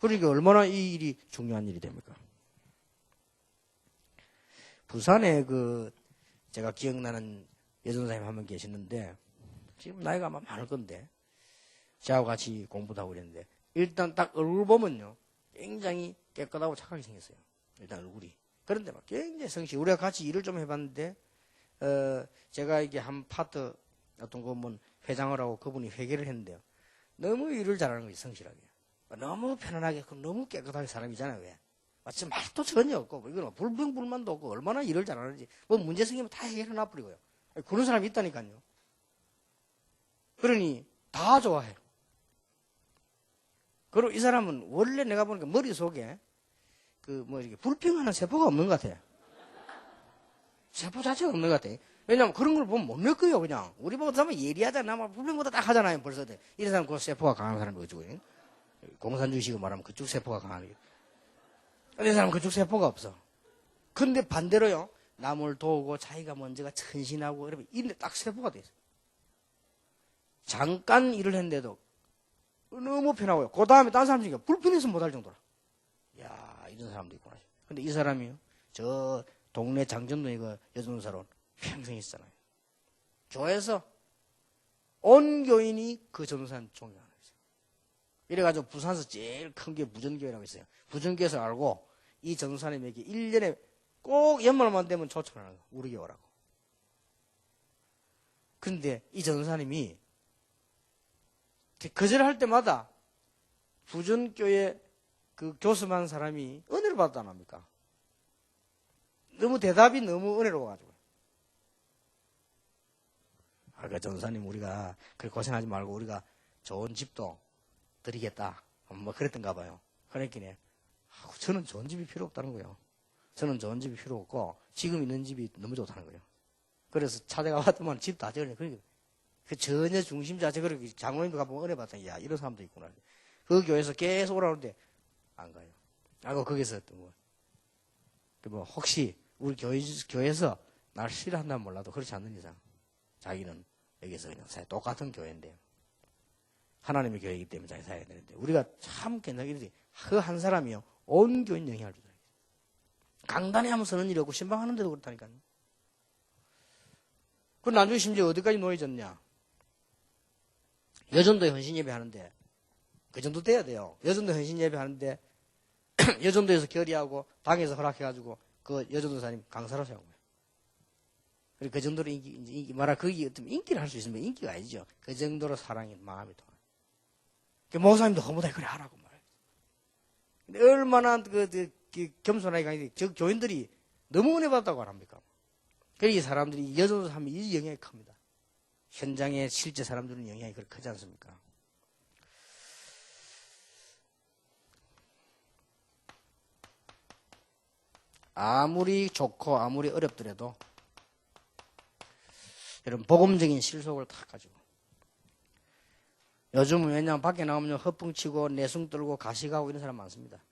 그러니까 얼마나 이 일이 중요한 일이 됩니까? 부산에 제가 기억나는 여전사님 한 분 계시는데, 지금 나이가 아마 많을 건데, 저하고 같이 공부도 하고 그랬는데, 일단 딱 얼굴 보면요, 굉장히 깨끗하고 착하게 생겼어요. 일단 얼굴이. 그런데 막 굉장히 성실. 우리가 같이 일을 좀 해봤는데, 제가 이게 한 파트 어떤 거 뭐 회장을 하고 그분이 회계를 했는데요. 너무 일을 잘하는 거예요, 성실하게. 너무 편안하게, 너무 깨끗하게 사람이잖아요, 왜? 마치 말도 전혀 없고, 이거는 불평불만도 없고, 얼마나 일을 잘하는지, 뭐 문제 생기면 다 해결해 놔버리고요. 그런 사람이 있다니까요. 그러니, 다 좋아해요. 그리고 이 사람은 원래 내가 보니까 머릿속에, 이렇게 불평하는 세포가 없는 것 같아요. 세포 자체가 없는 것 같아요. 왜냐면 그런 걸 보면 못 느껴요, 그냥. 우리 보고 사람은 예리하잖아. 막 불평보다 딱 하잖아요, 벌써. 이런 사람 그 세포가 강한 사람이 어쩌고. 공산주의식으로 말하면 그쪽 세포가 강하게. 근데 이 사람은 그쪽 세포가 없어. 근데 반대로요, 남을 도우고 자기가 먼저가 천신하고 이러면 이런데 딱 세포가 돼 있어요. 잠깐 일을 했는데도 너무 편하고요. 그 다음에 다른 사람 중에 불편해서 못할 정도라. 이야, 이런 사람도 있구나. 근데 이 사람이요, 저 동네 장전동에 여전사로 평생 있잖아요. 교회에서 온 교인이 그 전도사님 존경하는 거죠. 이래가지고 부산에서 제일 큰 게 무전교회라고 있어요. 무전교회에서 알고 이 전도사님에게 1년에 꼭 연말만 되면 초청을 하는 거예요. 우리 교회 오라고. 근데 이 전도사님이 거절할 때마다 부전교회 그 교습한 사람이 은혜를 받았다 안 합니까? 너무 대답이 너무 은혜로워가지고. 그러니까 전도사님 우리가 그렇게 고생하지 말고 우리가 좋은 집도 드리겠다. 뭐 그랬던가 봐요. 그러니까 저는 좋은 집이 필요 없다는 거예요. 저는 좋은 집이 필요 없고 지금 있는 집이 너무 좋다는 거예요. 그래서 찾아가 봤더만 집 다 지어내. 그러니까 그 전혀 중심 자체 그렇게 장로님도 가보면 은혜 받다. 야 이런 사람도 있구나. 그 교회에서 계속 오라는데 안 가요. 아고 거기서 뭐 혹시 우리 교회에서 날 싫어한다면 몰라도 그렇지 않는 이상 자기는 여기서 그냥 똑같은 교회인데 하나님의 교회이기 때문에 자기 살아야 되는데 우리가 참 괜찮게 그 한 사람이요 온 교인 영향을 주더라고요. 강단에 하면 서는 일이 없고 신방하는데도 그렇다니까요. 그 나중에 심지어 어디까지 놓여졌냐. 여전도에 헌신 예배 하는데 그 정도 돼야 돼요. 여전도 헌신 예배 하는데 여전도에서 결의하고 당에서 허락해가지고 그 여전도사님 강사로 세운 거예요. 그리고 그 정도로 인기 말아 거기 어떤 인기를 할 수 있으면 인기가 아니죠. 그 정도로 사랑이 마음이 통해요. 그 목사님도 허무다 그래 하라고 말해요. 근데 얼마나 겸손하게 가는데 저 교인들이 너무 은혜 받았다고 합니까? 그러니까 이 사람들이 여전도 하면 이 영향이 큽니다. 현장에 실제 사람들은 영향이 그렇게 크지 않습니까? 아무리 좋고 아무리 어렵더라도 이런 복음적인 실속을 다 가지고 요즘은 왜냐하면 밖에 나오면 허풍치고 내숭 떨고 가식하고 이런 사람 많습니다.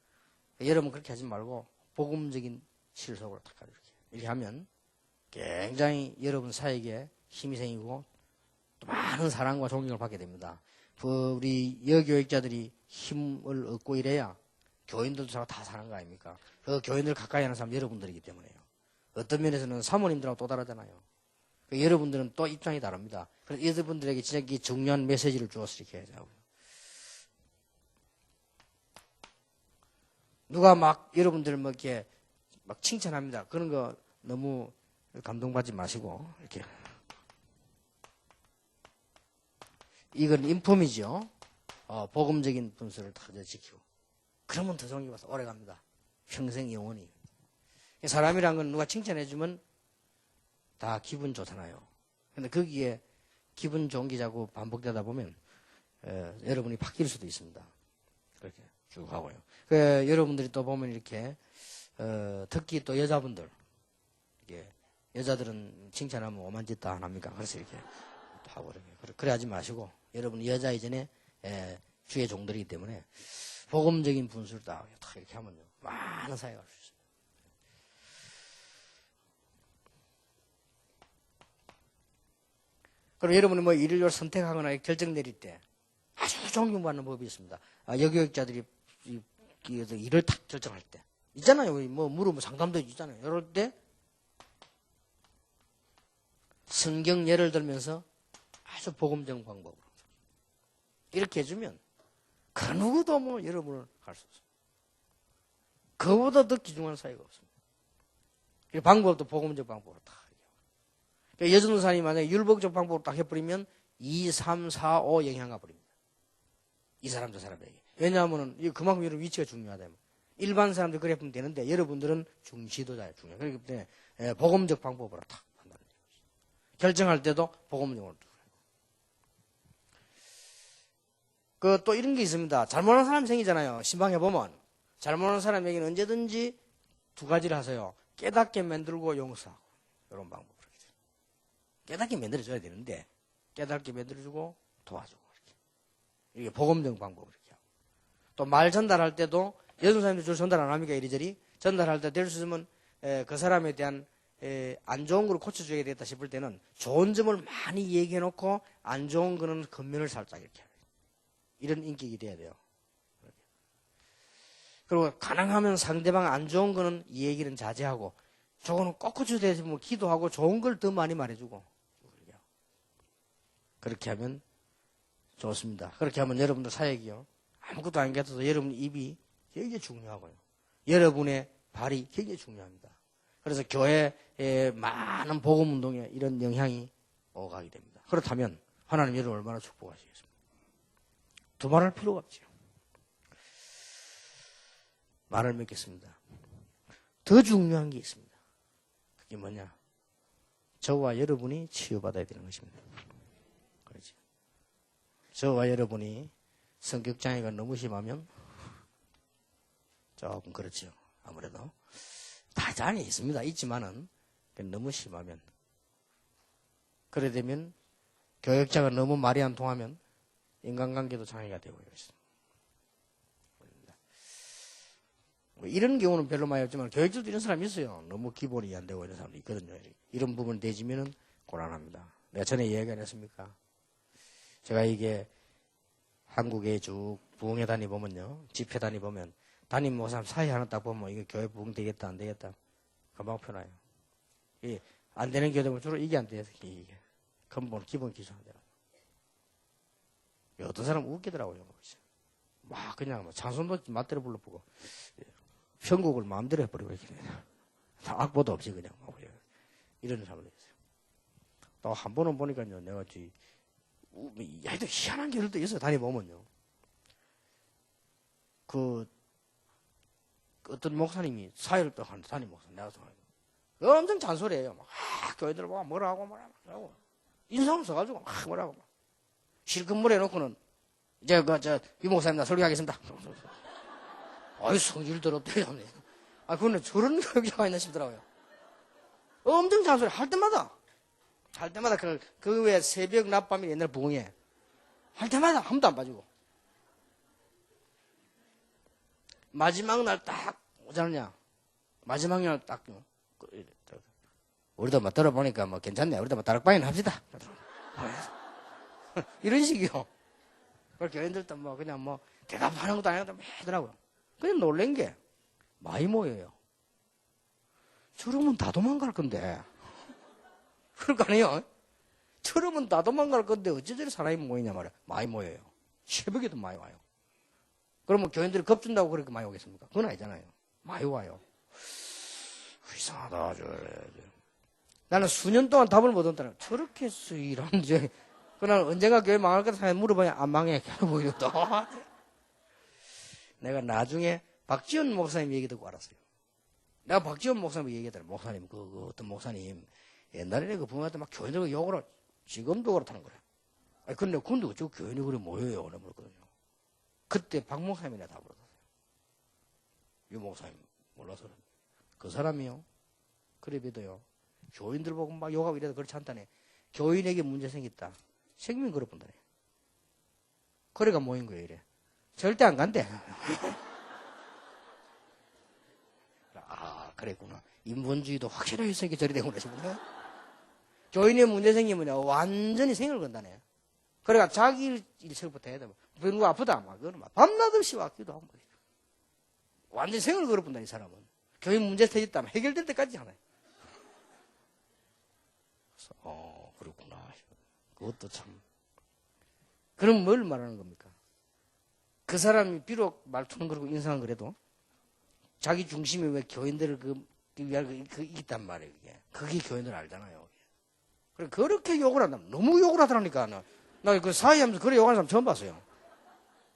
여러분 그렇게 하지 말고 복음적인 실속을 다 가지고 이렇게 하면 굉장히 여러분 사역에 힘이 생기고 또 많은 사랑과 존경을 받게 됩니다. 우리 여교육자들이 힘을 얻고 이래야 교인들도 다 사는 거 아닙니까? 그 교인들 가까이 하는 사람 여러분들이기 때문에요. 어떤 면에서는 사모님들하고 또 다르잖아요. 여러분들은 또 입장이 다릅니다. 그래서 여러분들에게 진짜 중요한 메시지를 주어서 이렇게 해야죠. 누가 막 여러분들 뭐 이렇게 막 칭찬합니다. 그런 거 너무 감동받지 마시고 이렇게 이건 인품이죠. 복음적인 분수를 다 지키고 그러면 더 존경받아서 오래 갑니다. 평생 영원히. 사람이란 건 누가 칭찬해주면 다 기분 좋잖아요. 근데 거기에 기분 좋은 게 자꾸 반복되다 보면 여러분이 바뀔 수도 있습니다. 그렇게 쭉 하고요. 여러분들이 또 보면 이렇게 특히 또 여자분들 이게 여자들은 칭찬하면 오만짓다 안 합니까? 그래서 이렇게 하고 그래 하지 마시고 여러분 여자 이전에 주의 종들이기 때문에 복음적인 분수를 다 이렇게 하면요 많은 사역을 할 수 있습니다. 그럼 여러분이 뭐 일을 선택하거나 결정 내릴 때 아주 존경받는 법이 있습니다. 여교육자들이 일을 딱 결정할 때 있잖아요. 뭐 물어보면 상담도 있잖아요. 이럴 때 성경 예를 들면서 아주 복음적 방법으로 이렇게 해주면 그 누구도 뭐 여러분을 갈 수 없습니다. 그보다 더 귀중한 사이가 없습니다. 이 방법도 복음적 방법으로 다. 여전도사님이 만약에 율법적 방법으로 딱 해버리면 2, 3, 4, 5 영향 가버립니다. 이 사람 저 사람에게. 왜냐하면 그만큼 여러분 위치가 중요하다. 일반 사람들 그래 보면 되는데 여러분들은 중시도자예요. 중요해요. 그렇기 때문에 복음적 방법으로 딱 판단해요. 결정할 때도 복음적으로. 또 이런 게 있습니다. 잘못하는 사람이 생기잖아요. 신방에 보면 잘못하는 사람에게는 언제든지 두 가지를 하세요. 깨닫게 만들고 용서하고 이런 방법. 깨닫게 만들어줘야 되는데 깨닫게 만들어주고 도와주고 이게 복음적 방법을 이렇게 하고 또 말 전달할 때도 여전사님들 줄 전달 안 합니까? 이리저리 전달할 때 될 수 있으면 그 사람에 대한 안 좋은 걸 고쳐줘야 되겠다 싶을 때는 좋은 점을 많이 얘기해놓고 안 좋은 거는 겉면을 살짝 이렇게 해요. 이런 인격이 돼야 돼요. 그리고 가능하면 상대방 안 좋은 거는 이 얘기는 자제하고 저거는 꺾어줘야 되지, 뭐, 기도하고 좋은 걸 더 많이 말해주고. 그렇게 하면 좋습니다. 그렇게 하면 여러분들 사역이요. 아무것도 안 같아도 여러분 입이 굉장히 중요하고요. 여러분의 발이 굉장히 중요합니다. 그래서 교회에 많은 복음운동에 이런 영향이 오가게 됩니다. 그렇다면 하나님 여러분을 얼마나 축복하시겠습니까? 두말할 필요가 없죠. 말을 맺겠습니다. 더 중요한 게 있습니다. 그게 뭐냐? 저와 여러분이 치유받아야 되는 것입니다. 그렇죠. 저와 여러분이 성격장애가 너무 심하면 조금 그렇죠. 아무래도 다 장애 있습니다. 있지만은 너무 심하면 그래 되면 교역자가 너무 말이 안 통하면 인간관계도 장애가 되고 있습니다. 이런 경우는 별로 많이 없지만 교역자도 이런 사람이 있어요. 너무 기본이 안 되고 이런 사람도 있거든요. 이런 부분을 대지면은 곤란합니다. 내가 전에 이야기 안 했습니까? 제가 이게 한국에 쭉 부흥회 다니보면요. 집회 다니보면 담임 목사님 사회 하나 딱 보면 이게 교회 부흥 되겠다 안 되겠다 금방 표나요. 이 안 되는 교회는 주로 이게 안 돼요. 이게 근본 기본 기준 안 돼요. 어떤 사람 웃기더라고요. 막 그냥 뭐 찬송도 맞대로 불러보고 편곡을 마음대로 해버리고 이렇게 악보도 없이 그냥 막 이런 사람도 있어요. 또 한 번은 보니까요. 내가 하여튼 희한한 교회도 있어요. 다니보면요. 어떤 목사님이 사회를 또 하는 담임 목사 내가 좋아해요. 엄청 잔소리해요. 막 교회들 보고 뭐라고 인상 써가지고 막 뭐라고 실컷 물어놓고는 이제 이 목사님 나 설교하겠습니다. 아이 성질 더럽대요. 근데 저런 교육자가 있나 싶더라고요. 엄청 잔소리 할 때마다 그 외에 새벽 낮밤이 옛날 부흥회 할 때마다 한 번도 안 빠지고 마지막 날 딱 오잖냐. 마지막 날 딱 우리도 막 들어보니까 뭐 괜찮네. 우리도 뭐 다락방이나 합시다. 이런 식이요. 교인들도 뭐 그냥 뭐 대답하는 것도 아니고 막 하더라고요. 그냥 놀란 게 많이 모여요. 저러면 다 도망갈 건데. 그럴 거 아니에요? 저러면 다 도망갈 건데 어째 저리 사람이 모이냐 말이야. 많이 모여요. 새벽에도 많이 와요. 그러면 교인들이 겁준다고 그렇게 많이 오겠습니까? 그건 아니잖아요. 많이 와요. 이상하다. 나는 수년 동안 답을 못 얻었다는 저렇게 수일한 그날 언젠가 교회 망할 거다 생각해 물어보니 안 망해. 보이도 내가 나중에 박지원 목사님 얘기 듣고 알았어요. 내가 박지원 목사님 얘기했더니 목사님 어떤 목사님 옛날에 그 부모한테 막 교인들 욕을 하고 지금도 그렇다는 거야. 근데 어쩌고 교인이 그래 모여요. 그래 물었거든요. 그때 박 목사님이 내가 답을 얻었어요. 유 목사님 몰라서 그 사람이요. 그래 믿어요. 교인들 보고 막 욕하고 이래도 그렇지 않다네. 교인에게 문제 생겼다. 생명 걸어본다네. 그래가 모인 거예요. 이래. 절대 안 간대. 아 그랬구나. 인본주의도 확실하게 있으니까 저리 되구나 싶은데. 교인의 문제 생기면 완전히 생을 건다네. 그래가 자기 일처부터 해야 돼. 누가 아프다. 막 그러면 밤낮 없이 왔기도 하고. 완전히 생을 걸어본다 이 사람은. 교인 문제 터졌다면 해결될 때까지 하나요. 그렇구나. 그것도 참. 그럼 뭘 말하는 겁니까? 그 사람이 비록 말투는 그렇고 인상은 그래도 자기 중심에 왜 교인들을 있단 말이에요. 그게 교인들 알잖아요. 그래 그렇게 욕을 한다면 너무 욕을 하더라니까. 나 그 사회하면서 그래 욕하는 사람 처음 봤어요.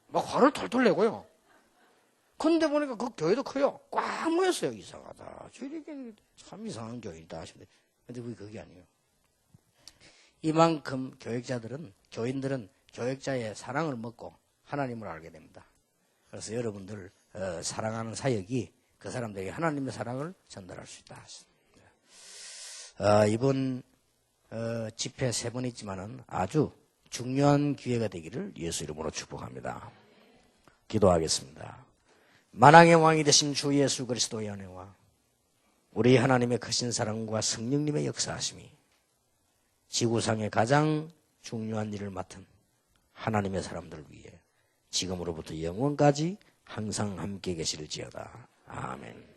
막 화를 털털 내고요. 근데 보니까 그 교회도 커요. 꽉 모였어요. 이상하다. 저렇게 참 이상한 교인이다 하시는데. 근데 그게 아니에요. 이만큼 교인들은 교역자의 사랑을 먹고 하나님을 알게 됩니다. 그래서 여러분들 사랑하는 사역이 그 사람들에게 하나님의 사랑을 전달할 수 있다. 이번 집회 3번 있지만은 아주 중요한 기회가 되기를 예수 이름으로 축복합니다. 기도하겠습니다. 만왕의 왕이 되신 주 예수 그리스도의 은혜와 우리 하나님의 크신 사랑과 성령님의 역사하심이 지구상의 가장 중요한 일을 맡은 하나님의 사람들을 위해 지금으로부터 영원까지 항상 함께 계실지어다. 아멘.